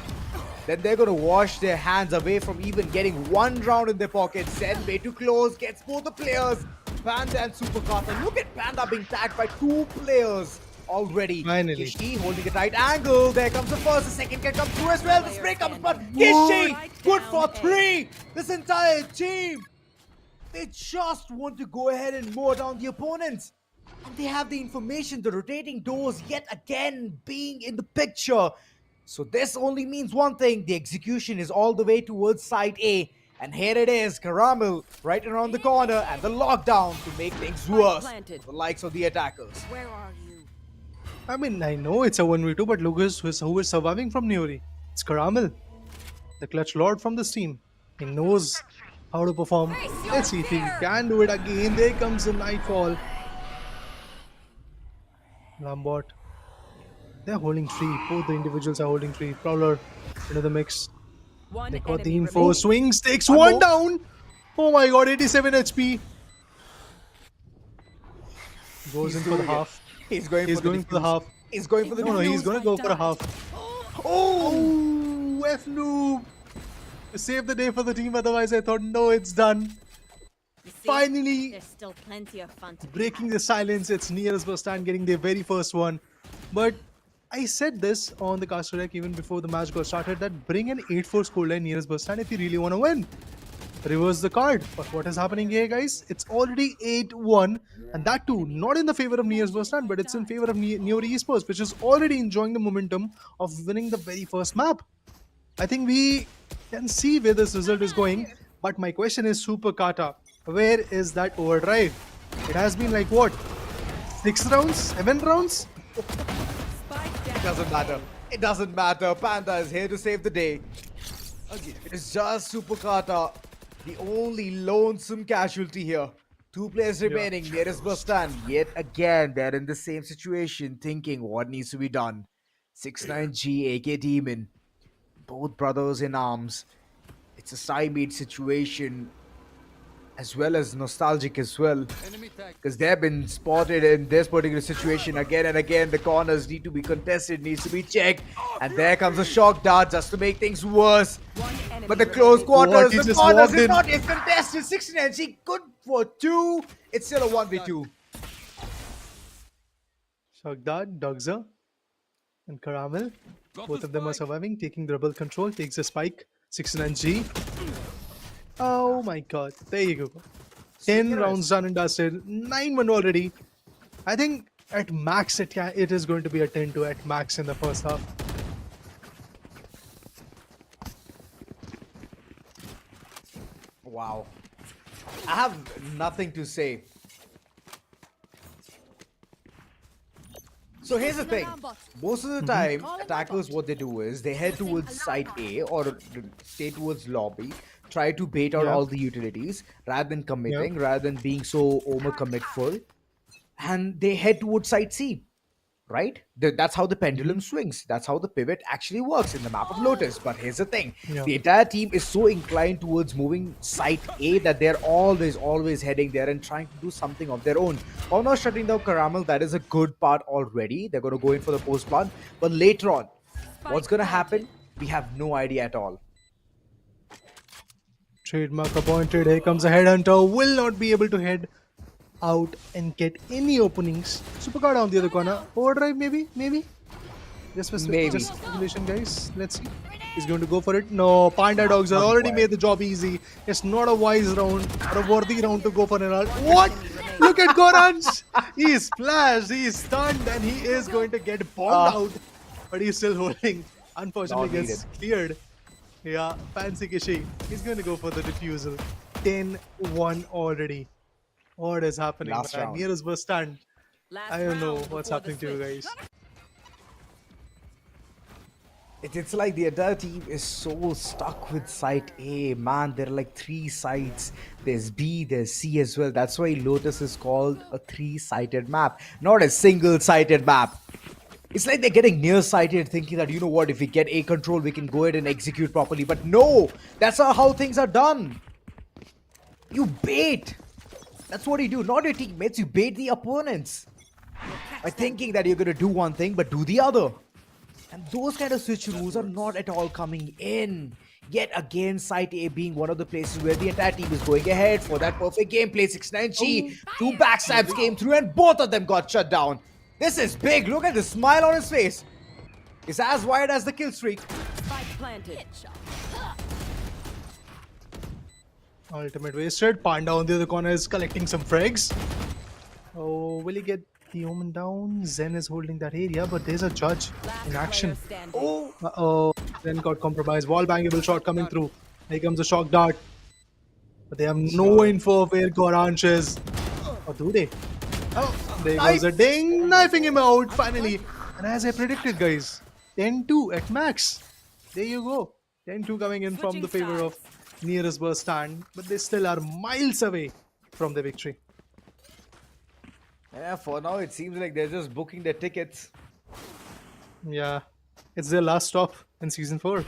then they're going to wash their hands away from even getting one round in their pocket. Send way too close. Gets both the players. Panda and Super Carter. Look at Panda being tagged by 2 players already. Finally. Kishi holding a tight angle. There comes the first. The second can come through as well. The spray comes, but Kishi good for 3. This entire team, they just want to go ahead and mow down the opponents. And they have the information, the rotating doors yet again being in the picture. So this only means one thing. The execution is all the way towards side A. And here it is, Caramel right around the corner and the lockdown to make things worse for the likes of the attackers. Where are you? I mean, I know it's a 1v2, but look who is surviving from Niory. It's Caramel, the clutch lord from this team. He knows how to perform. Let's see if he can do it again. There comes the Nightfall. Lambot. They're holding 3. Both the individuals are holding 3. Prowler into the mix. They got the info. Swings, takes one down. Oh my god, 87 HP. Goes in for the half. He's going for the half. He's going for the No, he's going to go for a half. Oh, F noob. Save the day for the team, otherwise I thought, no, it's done. You see, Finally, there's still plenty of fun to be breaking the silence. It's Niory's Bustand getting their very first one. But I said this on the caster deck even before the match got started, that bring an 8-4 scoreline Niory's Bustand if you really want to win. Reverse the card. But what is happening here, guys? It's already 8-1, and that too not in the favor of Niory's Bustand, but it's in favor of Niory Esports, which is already enjoying the momentum of winning the very first map. I think we can see where this result is going, but my question is, Super Kata, where is that overdrive? It has been like what? 6 rounds? 7 rounds? It doesn't matter. It doesn't matter. Panda is here to save the day. It's just Super Kata, the only lonesome casualty here. 2 players remaining. Niory's Bustand. Yet again, they're in the same situation, thinking what needs to be done. 6-9G, AK Demon. Both brothers in arms. It's a stymied situation, as well as nostalgic as well, because they've been spotted in this particular situation again and again. The corners need to be contested, needs to be checked, and there comes a shock dart just to make things worse. But the close quarters, the corners is not yet contested. 69G good for 2. It's still a 1v2. Shagdad, Dogza, and Caramel. Both of them are surviving, taking the rebel control, takes the spike. 69G. Oh my god, there you go. 10 rounds done and dusted, 9-1 already. I think at max it is going to be a 10-2 at max in the first half. Wow. I have nothing to say. So here's the thing. Most of the time, attackers, what they do is they head towards site A or stay towards lobby, try to bait out all the utilities rather than committing, rather than being so over-commitful, and they head towards site C, right? That's how the pendulum swings. That's how the pivot actually works in the map of Lotus. But here's the thing. The entire team is so inclined towards moving site A that they're always heading there and trying to do something of their own. While not shutting down Caramel, that is a good part already. They're going to go in for the post plant. But later on, what's going to happen? We have no idea at all. Trademark appointed. Here comes a headhunter. Will not be able to head out and get any openings. Supercard on the other corner. Overdrive maybe? Just for speculation, guys. Let's see. He's going to go for it. No, Panda Dogs have already made the job easy. It's not a wise round or a worthy round to go for an ult. What? Look at Goranj. He is splashed, he is stunned, and he is going to get bombed out. but he's still holding. Unfortunately, Not gets cleared. Yeah, Fancy Kishi. He's going to go for the defusal. 10-1 already. What is happening, Last man? round. Nearest Bustand. Last I don't know round what's before the happening to you switch. guys. It's like the entire team is so stuck with site A. Man, there are like 3 sites. There's B, there's C as well. That's why Lotus is called a 3-sided map, not a single-sided map. It's like they're getting nearsighted, thinking that, you know what, if we get A control, we can go ahead and execute properly. But no, that's not how things are done. You bait. That's what you do, not your teammates. You bait the opponents by thinking that you're going to do one thing, but do the other. And those kind of switcheroos are not at all coming in. Yet again, Site A being one of the places where the entire team is going ahead for that perfect gameplay. 6-9G, 2 backstabs came through and both of them got shut down. This is big. Look at the smile on his face. It's as wide as the kill streak. Spike planted. Ultimate wasted. Panda on the other corner is collecting some frags. Oh, will he get the Omen down? Zen is holding that area, but there's a judge in action. Oh, Uh-oh. Zen got compromised. Wall bangable shot coming through. Here comes a shock dart. But they have no info of where Goranch is. Or do they? Oh, there goes a ding. Knifing him out finally. And as I predicted, guys, 10-2 at max. There you go. 10-2 coming in from the favor of nearest Bustand. But they still are miles away from the victory. yeah, for now it seems like they're just booking their tickets. Yeah. It's their last stop in Season 4.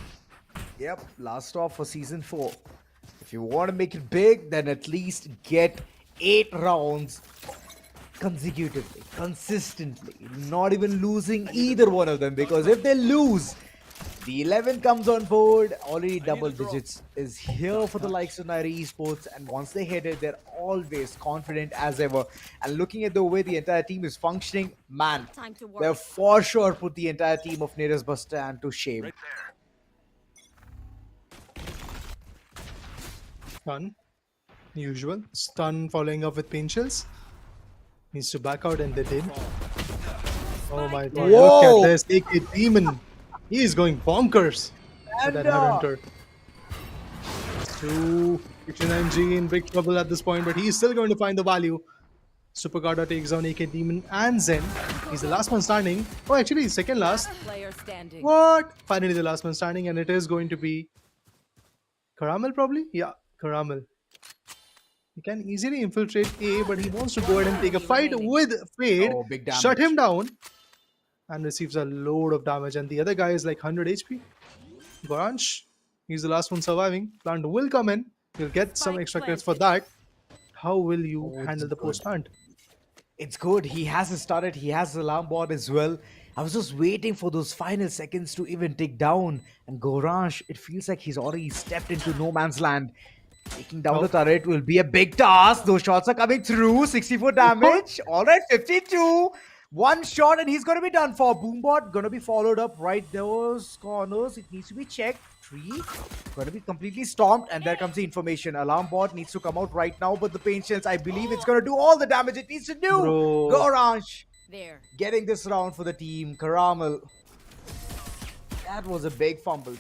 Yep, last stop for Season 4. If you want to make it big, then at least get 8 rounds consecutively, consistently, not even losing either one of them, because if they lose, the 11 comes on board, already double digits is here for the likes of Niory Esports, and once they hit it, they're always confident as ever. And looking at the way the entire team is functioning, man, Time to work. they'll for sure put the entire team of nearest Bustand to shame. Stun. Usual. Stun following up with pain chills. Needs to back out, and they did. Oh my god. Whoa! Look at this. AK Demon. He is going bonkers. With that Headhunter. 2-9G in big trouble at this point, but he's still going to find the value. Supercarda takes down AK Demon and Zen. He's the last one standing. Oh, actually, he's second last. Player standing. What? Finally, the last one standing, and it is going to be Caramel, probably? Yeah, Caramel. He can easily infiltrate A, but he wants to go ahead and take a fight with Fade, Oh, big damage. shut him down, and receives a load of damage. And the other guy is like 100 HP. Goranch, he's the last one surviving. Plant will come in. You'll get some extra credits for that. How will you handle the post plant? It's good. He has it started. He has the alarm board as well. I was just waiting for those final seconds to even tick down. And Goranch, it feels like he's already stepped into no man's land. Taking down the turret will be a big task. Those shots are coming through. 64 damage. All right, 52. One shot and he's going to be done for. Boombot going to be followed up right those corners. It needs to be checked. 3. Going to be completely stomped. And there comes the information. Alarm bot needs to come out right now. But the patience, I believe it's going to do all the damage it needs to do. Bro. Goranch There. getting this round for the team. Caramel. That was a big fumble.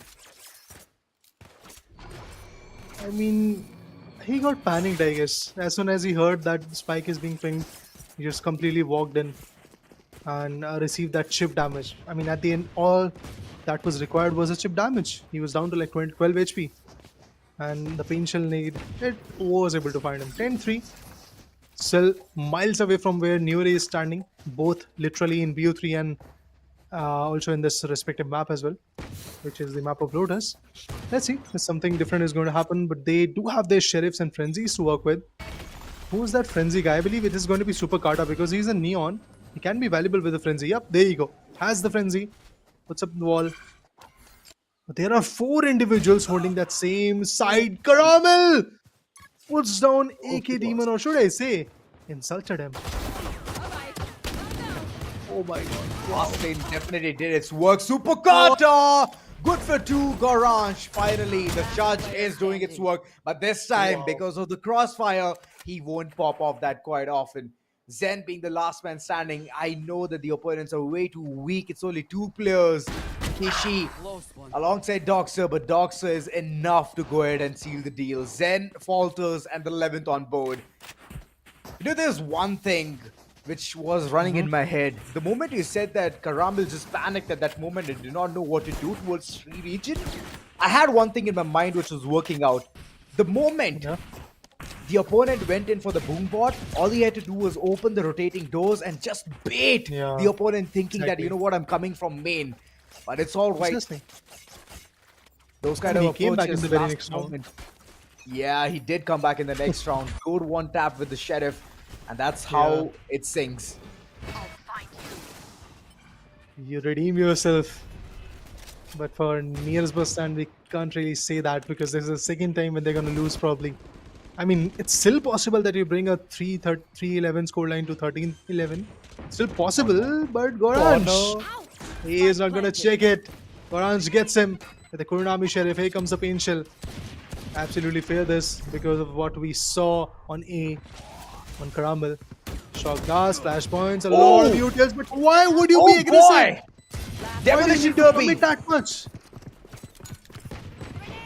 I mean, he got panicked, I guess. As soon as he heard that Spike is being pinged, he just completely walked in and received that chip damage. I mean, at the end, all that was required was a chip damage. He was down to like 12 HP. And the pain shell nade, it was able to find him. 10-3. Still miles away from where Niory is standing, both literally in BO3 and also in this respective map as well, which is the map of Lotus. Let's see if something different is going to happen, but they do have their sheriffs and frenzies to work with. Who's that frenzy guy? I believe it is going to be Supercarda because he's a neon. He can be valuable with a frenzy. Yep, there you go. Has the frenzy. Puts up the wall. But there are 4 individuals holding that same side. Caramel puts down AK Demon, or should I say, insulted him. Oh my god. Bustand definitely did its work. Supercarda! Good for 2, Goranch. Finally, the judge is doing its work. But this time, because of the crossfire, he won't pop off that quite often. Zen being the last man standing. I know that the opponents are way too weak. It's only 2 players. Kishi alongside Doxer, but Doxer is enough to go ahead and seal the deal. Zen falters and the 11th on board. You know, there's one thing which was running in my head. The moment you said that Karamil just panicked at that moment and did not know what to do towards 3 region, I had one thing in my mind which was working out. The moment the opponent went in for the boom bot, all he had to do was open the rotating doors and just bait the opponent thinking that, you know what, I'm coming from main. But it's all right. Those kind of came back in the very last next round. moment. Yeah, he did come back in the next round. Good one tap with the Sheriff. And that's how it sings. You redeem yourself. But for Niory's Bustand, we can't really say that because this is the second time when they're going to lose probably. I mean, it's still possible that you bring a 3-11 scoreline to 13-11. Still possible, but Goranj, he is not going to check it. Goranj gets him with the Kurunami Sheriff. Here comes the pain shell. Absolutely fair this because of what we saw on A. On Karamil. Shock blast, flashpoints, a lot of utils, but why would you be aggressive? Boy! Demolition Derby! Commit that much?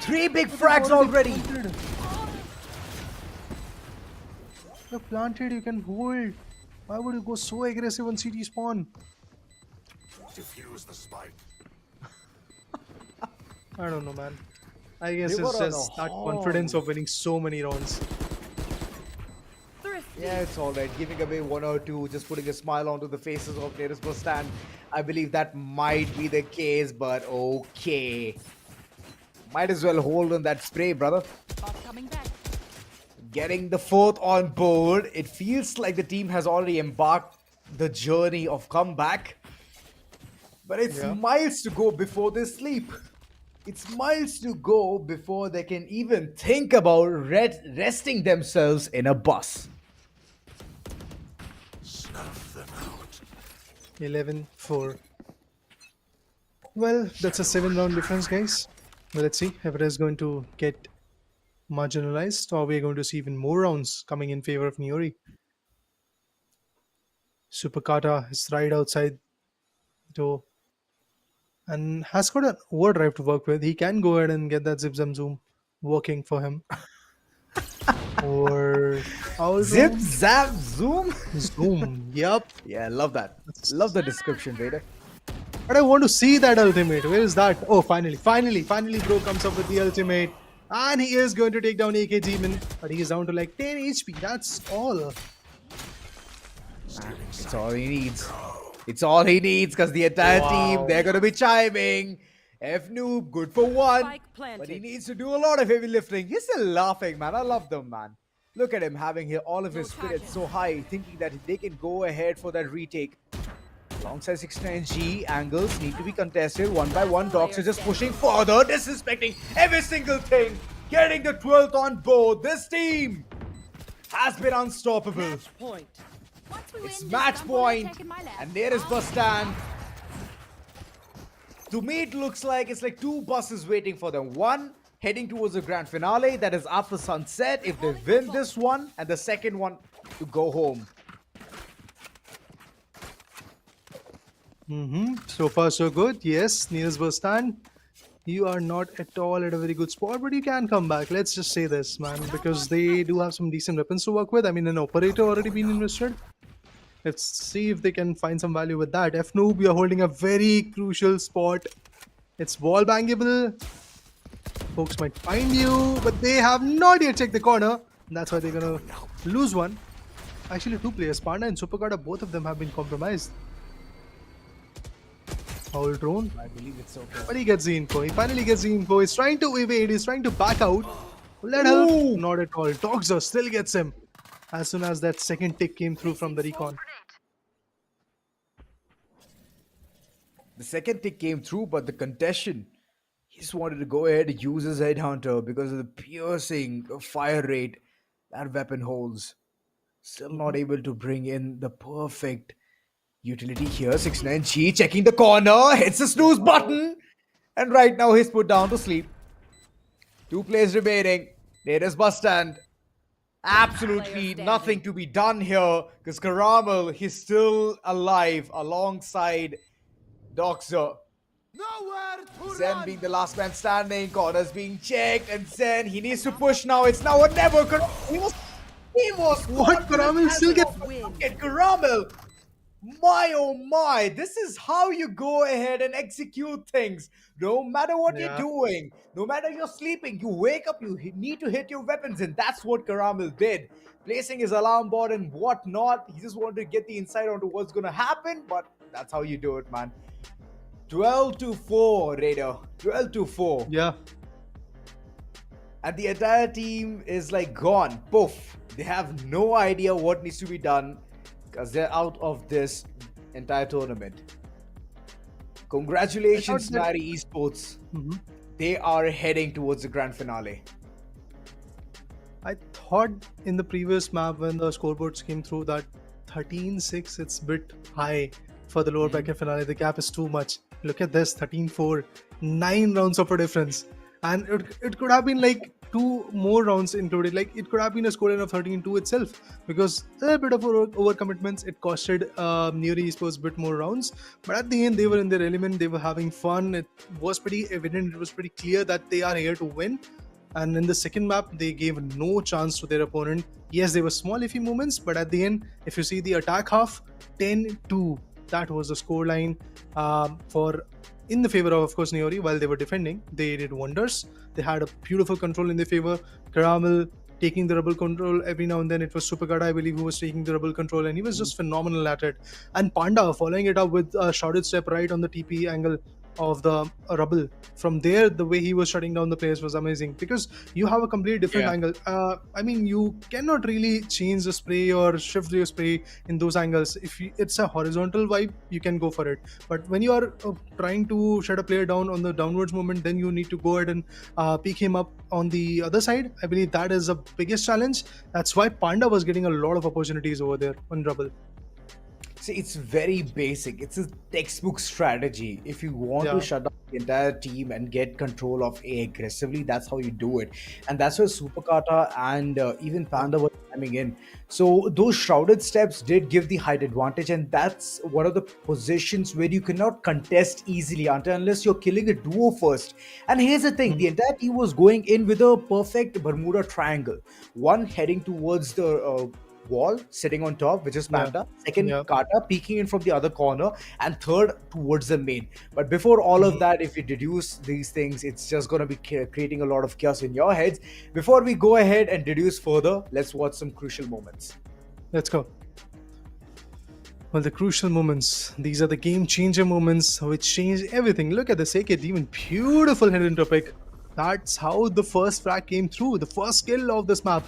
3 big frags already! You're planted, you can hold. Why would you go so aggressive on CT spawn? Diffuse the spike. I don't know, man. I guess They were it's on just a that horn. confidence of winning so many rounds. Yeah, it's alright. Giving away 1 or 2, just putting a smile onto the faces of Niory's Bustand. I believe that might be the case, but okay. Might as well hold on that spray, brother. Coming back. Getting the 4th on board. It feels like the team has already embarked the journey of comeback. But it's miles to go before they sleep. It's miles to go before they can even think about resting themselves in a bus. Snuff them out. 11-4. Well, that's a 7-round difference, guys. Well, let's see if it is going to get marginalized or we're going to see even more rounds coming in favor of Niory. Superkata is right outside the door and has got an overdrive to work with. He can go ahead and get that zip zoom working for him. Or Zip, zap, zoom. zoom. Yep. Yeah, I love that. Love the description, Vader. But I want to see that ultimate. Where is that? Oh, finally, bro comes up with the ultimate. And he is going to take down AK Demon. But he is down to like 10 HP. That's all. It's all he needs. It's all he needs because the entire team, they're going to be chiming. F Noob, good for 1. Spike planted. But he needs to do a lot of heavy lifting. He's still laughing, man. I love them, man. Look at him having all of his spirits so high, thinking that they can go ahead for that retake. Alongside 69G, angles need to be contested one by one. Docs are just pushing further, disrespecting every single thing. Getting the 12th on board. This team has been unstoppable. Point. It's match point, and there is Bustand. To me, it looks like it's like 2 buses waiting for them. One heading towards the grand finale, that is after sunset if they win this one, and the second one to go home. So far, so good. Yes, Niory's Bustand. You are not at all at a very good spot, but you can come back. Let's just say this, man, because they do have some decent weapons to work with. I mean, an operator already been invested. Let's see if they can find some value with that. F Noob, you're holding a very crucial spot. It's wall bangable. Folks might find you, but they have not yet checked the corner. And that's why they're gonna lose one. Actually, 2 players, Panda and Superkata, both of them have been compromised. Foul drone. I believe it's okay. But he gets the info. He finally gets the info. He's trying to evade. He's trying to back out. Let help. Not at all. Doxer still gets him. As soon as that second tick came through from the recon. The second tick came through, but the contestant, he just wanted to go ahead and use his headhunter because of the piercing fire rate that weapon holds. Still not able to bring in the perfect utility here. 69G checking the corner, hits the snooze button, and right now he's put down to sleep. 2 players remaining. There is Bustand. Absolutely Player nothing to be done here because Caramel, he's still alive alongside Doxer. Zen being the last man standing, corners being checked, and Zen, he needs to push now. It's now or never. He was What? confident Caramel as still well. gets... Look at Caramel. My oh my, this is how you go ahead and execute things. No matter what you're Yeah. doing, no matter you're sleeping, you wake up, you need to hit your weapons, and that's what Caramel did. Placing his alarm board and whatnot. He just wanted to get the insight onto what's gonna happen, but that's how you do it, man. 12 to 4, Raider. 12 to 4. Yeah. And the entire team is like gone. Poof. They have no idea what needs to be done because they're out of this entire tournament. Congratulations, I thought that- Niory Esports. Mhm. They are heading towards the grand finale. I thought in the previous map when the scoreboards came through that 13-6, it's a bit high for the lower bracket finale. The gap is too much. Look at this, 13-4, 9 rounds of a difference. And it could have been like 2 more rounds included. Like it could have been a scoreline of 13-2 itself because a bit of overcommitments. It costed Niory Esports a bit more rounds. But at the end, they were in their element. They were having fun. It was pretty evident. It was pretty clear that they are here to win. And in the second map, they gave no chance to their opponent. Yes, there were small iffy moments, but at the end, if you see the attack half, 10-2. That was the scoreline for in the favor of course, Niory. While they were defending, they did wonders. They had a beautiful control in their favor. Caramel taking the rebel control every now and then. It was Supergada, I believe, who was taking the rebel control, and he was just phenomenal at it. And Panda following it up with a shorted step right on the TP angle of the rubble. From there, the way he was shutting down the players was amazing because you have a completely different angle. I mean, you cannot really change the spray or shift your spray in those angles. If it's a horizontal vibe, you can go for it. But when you are trying to shut a player down on the downwards movement, then you need to go ahead and pick him up on the other side. I believe that is the biggest challenge. That's why Panda was getting a lot of opportunities over there on rubble. See, it's very basic. It's a textbook strategy. If you want to shut down the entire team and get control of A aggressively, that's how you do it. And that's where Superkata and even Panda were coming in. So those shrouded steps did give the height advantage, and that's one of the positions where you cannot contest easily unless you're killing a duo first. And here's the thing, the entire team was going in with a perfect Bermuda triangle. One heading towards the wall sitting on top, which is Panda. Second, Kata peeking in from the other corner, and third towards the main. But before all of that, if you deduce these things, it's just going to be creating a lot of chaos in your heads. Before we go ahead and deduce further, let's watch some crucial moments. Let's go. Well, the crucial moments, these are the game changer moments which change everything. Look at this AK Demon, beautiful head into pick. That's how the first frag came through, the first kill of this map.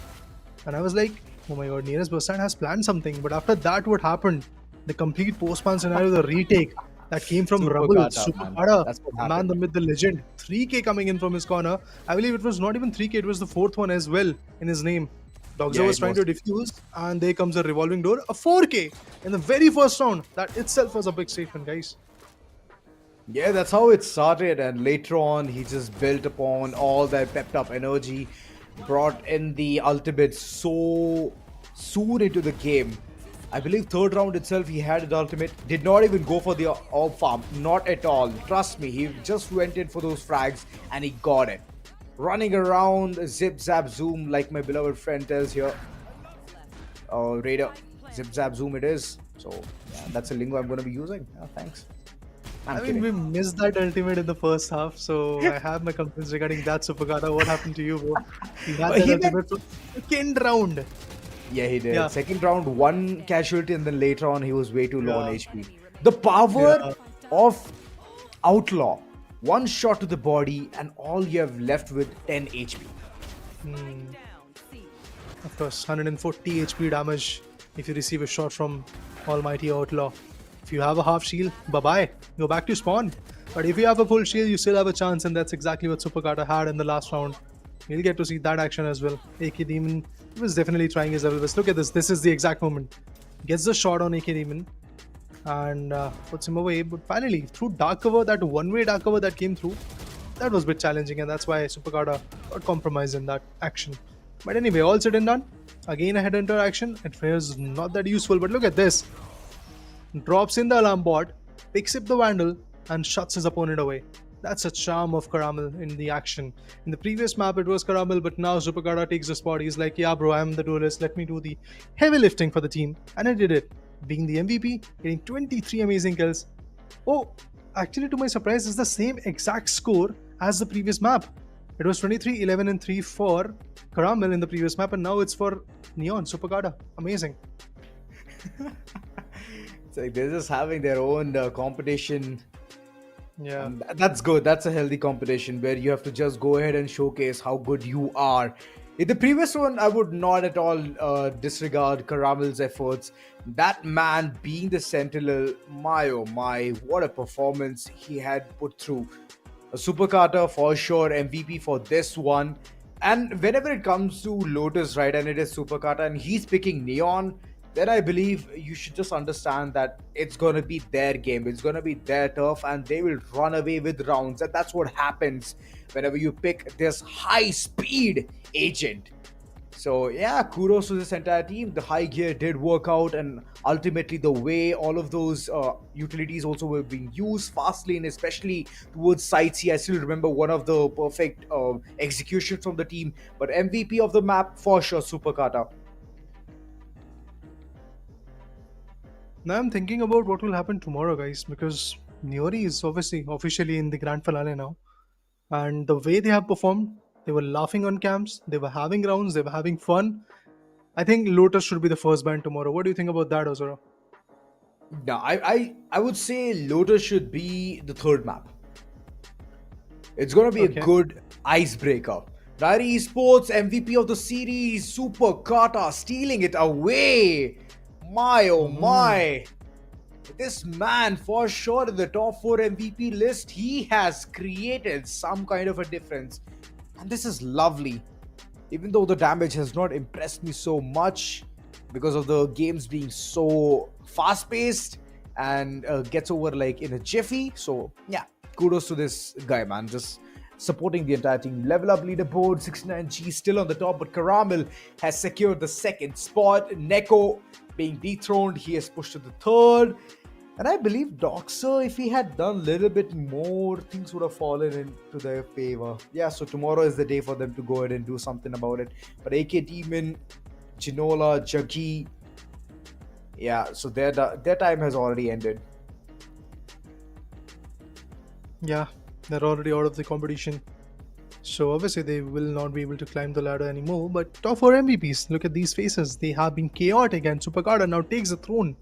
And I was like, oh my god, nearest Bustand has planned something. But after that, what happened? The complete post-ban scenario, the retake that came from Rubble. Superkata, man, the myth, the legend. 3K coming in from his corner. I believe it was not even 3K, it was the 4th one as well in his name. Doxer was trying to defuse, and there comes a revolving door. A 4K in the very first round. That itself was a big statement, guys. Yeah, that's how it started. And later on, he just built upon all that pepped up energy, brought in the ultimate so soon into the game. I believe third round itself he had his ultimate, did not even go for the orb farm, not at all. Trust me, he just went in for those frags and he got it. Running around, zip zap zoom like my beloved friend tells here. Raider, zip zap zoom it is. So yeah, that's a lingo I'm going to be using. Yeah, thanks. I mean, we missed that ultimate in the first half, so I have my complaints regarding that. Superkata, what happened to you, bro? He had that ultimate from second round. Yeah, he did. Second round, one casualty, and then later on, he was way too low on HP. The power of Outlaw. One shot to the body, and all you have left with 10 HP. Of course, 140 HP damage if you receive a shot from Almighty Outlaw. If you have a half shield, bye-bye. Go back to spawn. But if you have a full shield, you still have a chance, and that's exactly what Superkata had in the last round. We'll get to see that action as well. AK Demon was definitely trying his level best. Look at this. This is the exact moment. Gets the shot on AK Demon and puts him away. But finally, through dark cover, that one-way dark cover that came through, that was a bit challenging, and that's why Superkata got compromised in that action. But anyway, all said and done, again a head interaction. It was not that useful, but look at this. Drops in the alarm bot, picks up the Vandal, and shuts his opponent away. That's a charm of Caramel in the action. In the previous map, it was Caramel, but now Supergada takes the spot. He's like, yeah, bro, I'm the duelist. Let me do the heavy lifting for the team. And I did it. Being the MVP, getting 23 amazing kills. Oh, actually, to my surprise, it's the same exact score as the previous map. It was 23, 11, and 3 for Caramel in the previous map, and now it's for Neon, Supergada. Amazing. It's like they're just having their own competition. Yeah. And that's good. That's a healthy competition where you have to just go ahead and showcase how good you are. In the previous one, I would not at all disregard Caramel's efforts. That man being the Sentinel, my oh my, what a performance he had put through. A Super Carter for sure, MVP for this one. And whenever it comes to Lotus, right, and it is Super Carter and he's picking Neon, then I believe you should just understand that it's going to be their game. It's going to be their turf and they will run away with rounds. And that's what happens whenever you pick this high speed agent. So yeah, kudos to this entire team. The high gear did work out, and ultimately the way all of those utilities also were being used, fast lane especially towards side C. I still remember one of the perfect executions from the team. But MVP of the map for sure, Super Kata. Now I'm thinking about what will happen tomorrow, guys, because Niory is obviously officially in the grand finale now. And the way they have performed, they were laughing on camps, they were having rounds, they were having fun. I think Lotus should be the first band tomorrow. What do you think about that, Ozora? No, I would say Lotus should be the third map. It's gonna be a good icebreaker. Niory Esports MVP of the series, Super Kata stealing it away. My oh my. This man for sure in the top 4 MVP list, he has created some kind of a difference. And this is lovely. Even though the damage has not impressed me so much because of the games being so fast paced and gets over like in a jiffy. So yeah, kudos to this guy, man. Just supporting the entire team. Level up leaderboard, 69G still on the top, but Caramel has secured the second spot. Neko being dethroned, he has pushed to the third. And I believe Doxer, if he had done a little bit more, things would have fallen into their favor. Yeah, so tomorrow is the day for them to go ahead and do something about it. But AK Demon, Ginola, Juggy, yeah, so their time has already ended. Yeah, they're already out of the competition. So obviously they will not be able to climb the ladder anymore. But top 4 MVPs, look at these faces. They have been chaotic, and Supercarda now takes the throne.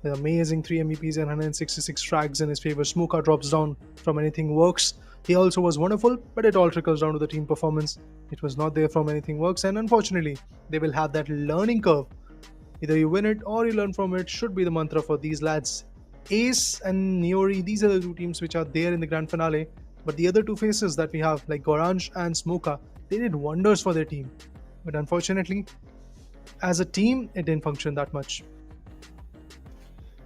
With amazing 3 MVPs and 166 frags in his favor. Smoker drops down from anything works. He also was wonderful, but it all trickles down to the team performance. It was not there from anything works, and unfortunately, they will have that learning curve. Either you win it or you learn from it, should be the mantra for these lads. Ace and Niory, these are the two teams which are there in the grand finale. But the other two faces that we have, like Gorange and Smoka, they did wonders for their team. But unfortunately, as a team, it didn't function that much.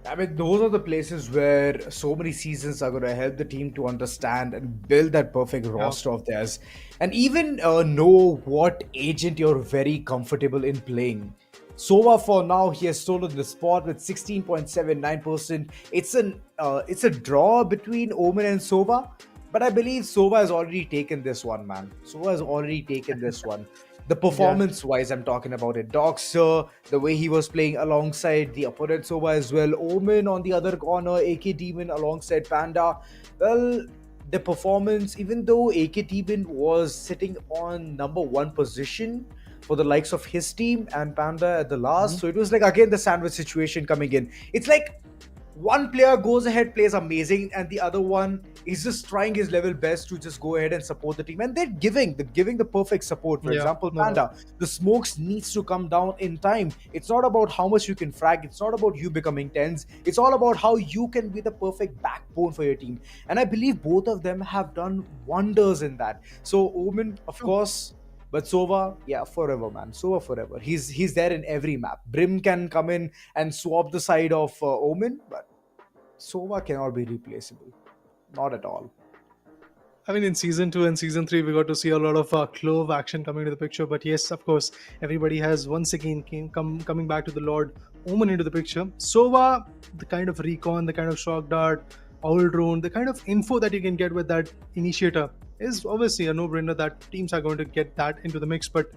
I mean, those are the places where so many seasons are going to help the team to understand and build that perfect roster of theirs. And even know what agent you're very comfortable in playing. Sova for now, he has stolen the spot with 16.79%. It's a draw between Omen and Sova. But I believe Sova has already taken this one, man. Sova has already taken this one. The performance-wise, I'm talking about it. Doxer, the way he was playing alongside the opponent Sova as well. Omen on the other corner, AK Demon alongside Panda. Well, the performance, even though AK Demon was sitting on number 1 position for the likes of his team and Panda at the last. So it was like, again, the sandwich situation coming in. It's like one player goes ahead, plays amazing, and the other one is just trying his level best to just go ahead and support the team. And they're giving the perfect support. For example, Panda, the smokes needs to come down in time. It's not about how much you can frag. It's not about you becoming tens. It's all about how you can be the perfect backbone for your team. And I believe both of them have done wonders in that. So Omen, of course. But Sova, yeah, forever, man. Sova forever. He's there in every map. Brim can come in and swap the side of Omen, but Sova cannot be replaceable. Not at all. I mean, in season 2 and season 3, we got to see a lot of clove action coming into the picture. But yes, of course, everybody has once again coming back to the Lord Omen into the picture. Sova, the kind of recon, the kind of shock dart, owl drone, the kind of info that you can get with that initiator is obviously a no-brainer that teams are going to get that into the mix. But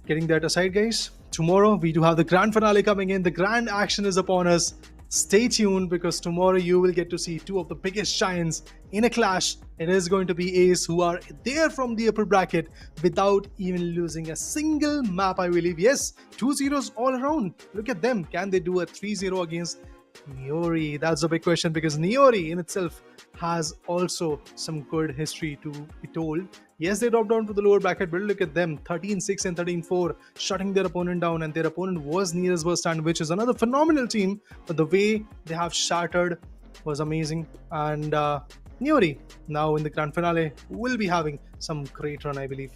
getting that aside, guys, tomorrow we do have the grand finale coming in. The grand action is upon us. Stay tuned, because tomorrow you will get to see two of the biggest giants in a clash. It is going to be Ace, who are there from the upper bracket without even losing a single map, I believe. Yes, 2-0s all around. Look at them. Can they do a 3-0 against Niory? That's a big question, because Niory in itself has also some good history to be told. Yes, they dropped down to the lower bracket, but look at them, 13-6 and 13-4, shutting their opponent down, and their opponent was nearest Bustand, which is another phenomenal team. But the way they have shattered was amazing. And Niory, now in the grand finale, will be having some great run, I believe.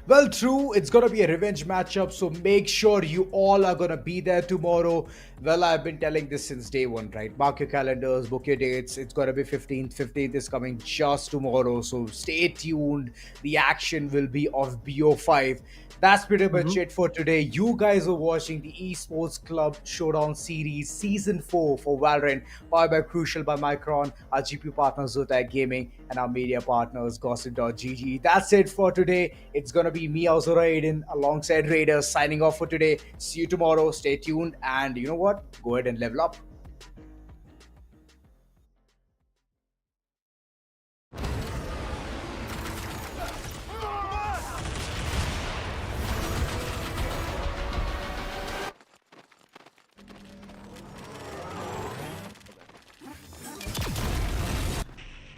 Well, true, it's going to be a revenge matchup, so make sure you all are going to be there tomorrow. Well, I've been telling this since day one, right? Mark your calendars, book your dates. It's going to be 15th. 15th is coming just tomorrow, so stay tuned. The action will be of BO5. That's pretty much it for today. You guys are watching the Esports Club Showdown Series Season 4 for Valorant, powered by Crucial by Micron, our GPU partners Zotac Gaming, and our media partners Gossip.gg. That's it for today. It's going to be me, Azura Aiden, alongside Raiders, signing off for today. See you tomorrow. Stay tuned. And you know what? Go ahead and level up.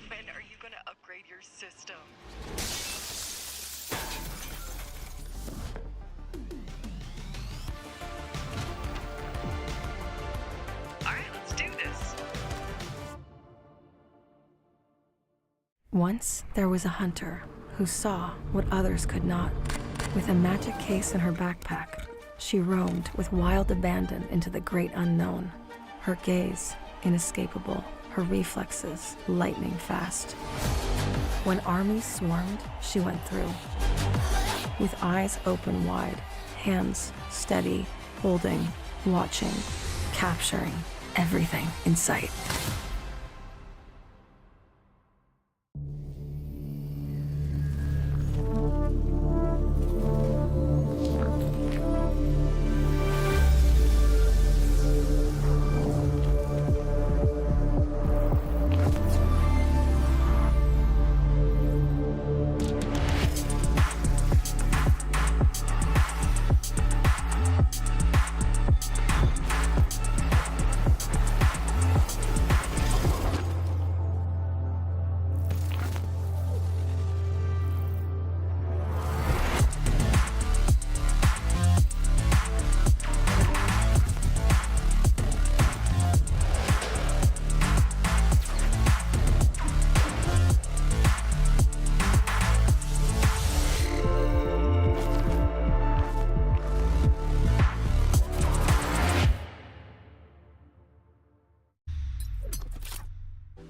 When are you gonna upgrade your system? Alright, let's do this. Once there was a hunter who saw what others could not. With a magic case in her backpack, she roamed with wild abandon into the great unknown. Her gaze inescapable, her reflexes lightning fast. When armies swarmed, she went through. With eyes open wide, hands steady, holding, watching, capturing everything in sight.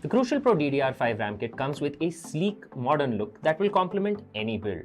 The Crucial Pro DDR5 RAM kit comes with a sleek, modern look that will complement any build.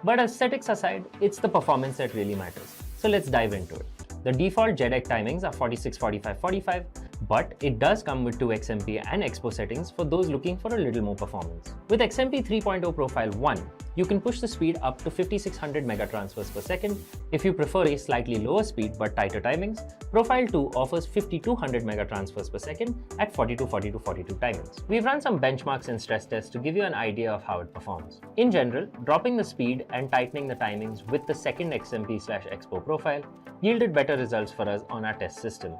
But aesthetics aside, it's the performance that really matters. So let's dive into it. The default JEDEC timings are 46, 45, 45, but it does come with 2 XMP and Expo settings for those looking for a little more performance. With XMP 3.0 Profile 1, you can push the speed up to 5600 megatransfers per second. If you prefer a slightly lower speed but tighter timings, Profile 2 offers 5200 megatransfers per second at 42, 42, 42 timings. We've run some benchmarks and stress tests to give you an idea of how it performs. In general, dropping the speed and tightening the timings with the second XMP/Expo profile yielded better results for us on our test system.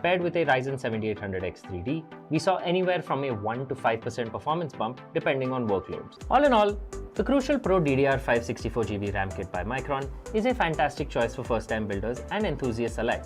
Paired with a Ryzen 7800X 3D, we saw anywhere from a 1 to 5% performance bump depending on workloads. All in all, the Crucial Pro DDR5 64GB RAM kit by Micron is a fantastic choice for first-time builders and enthusiasts alike.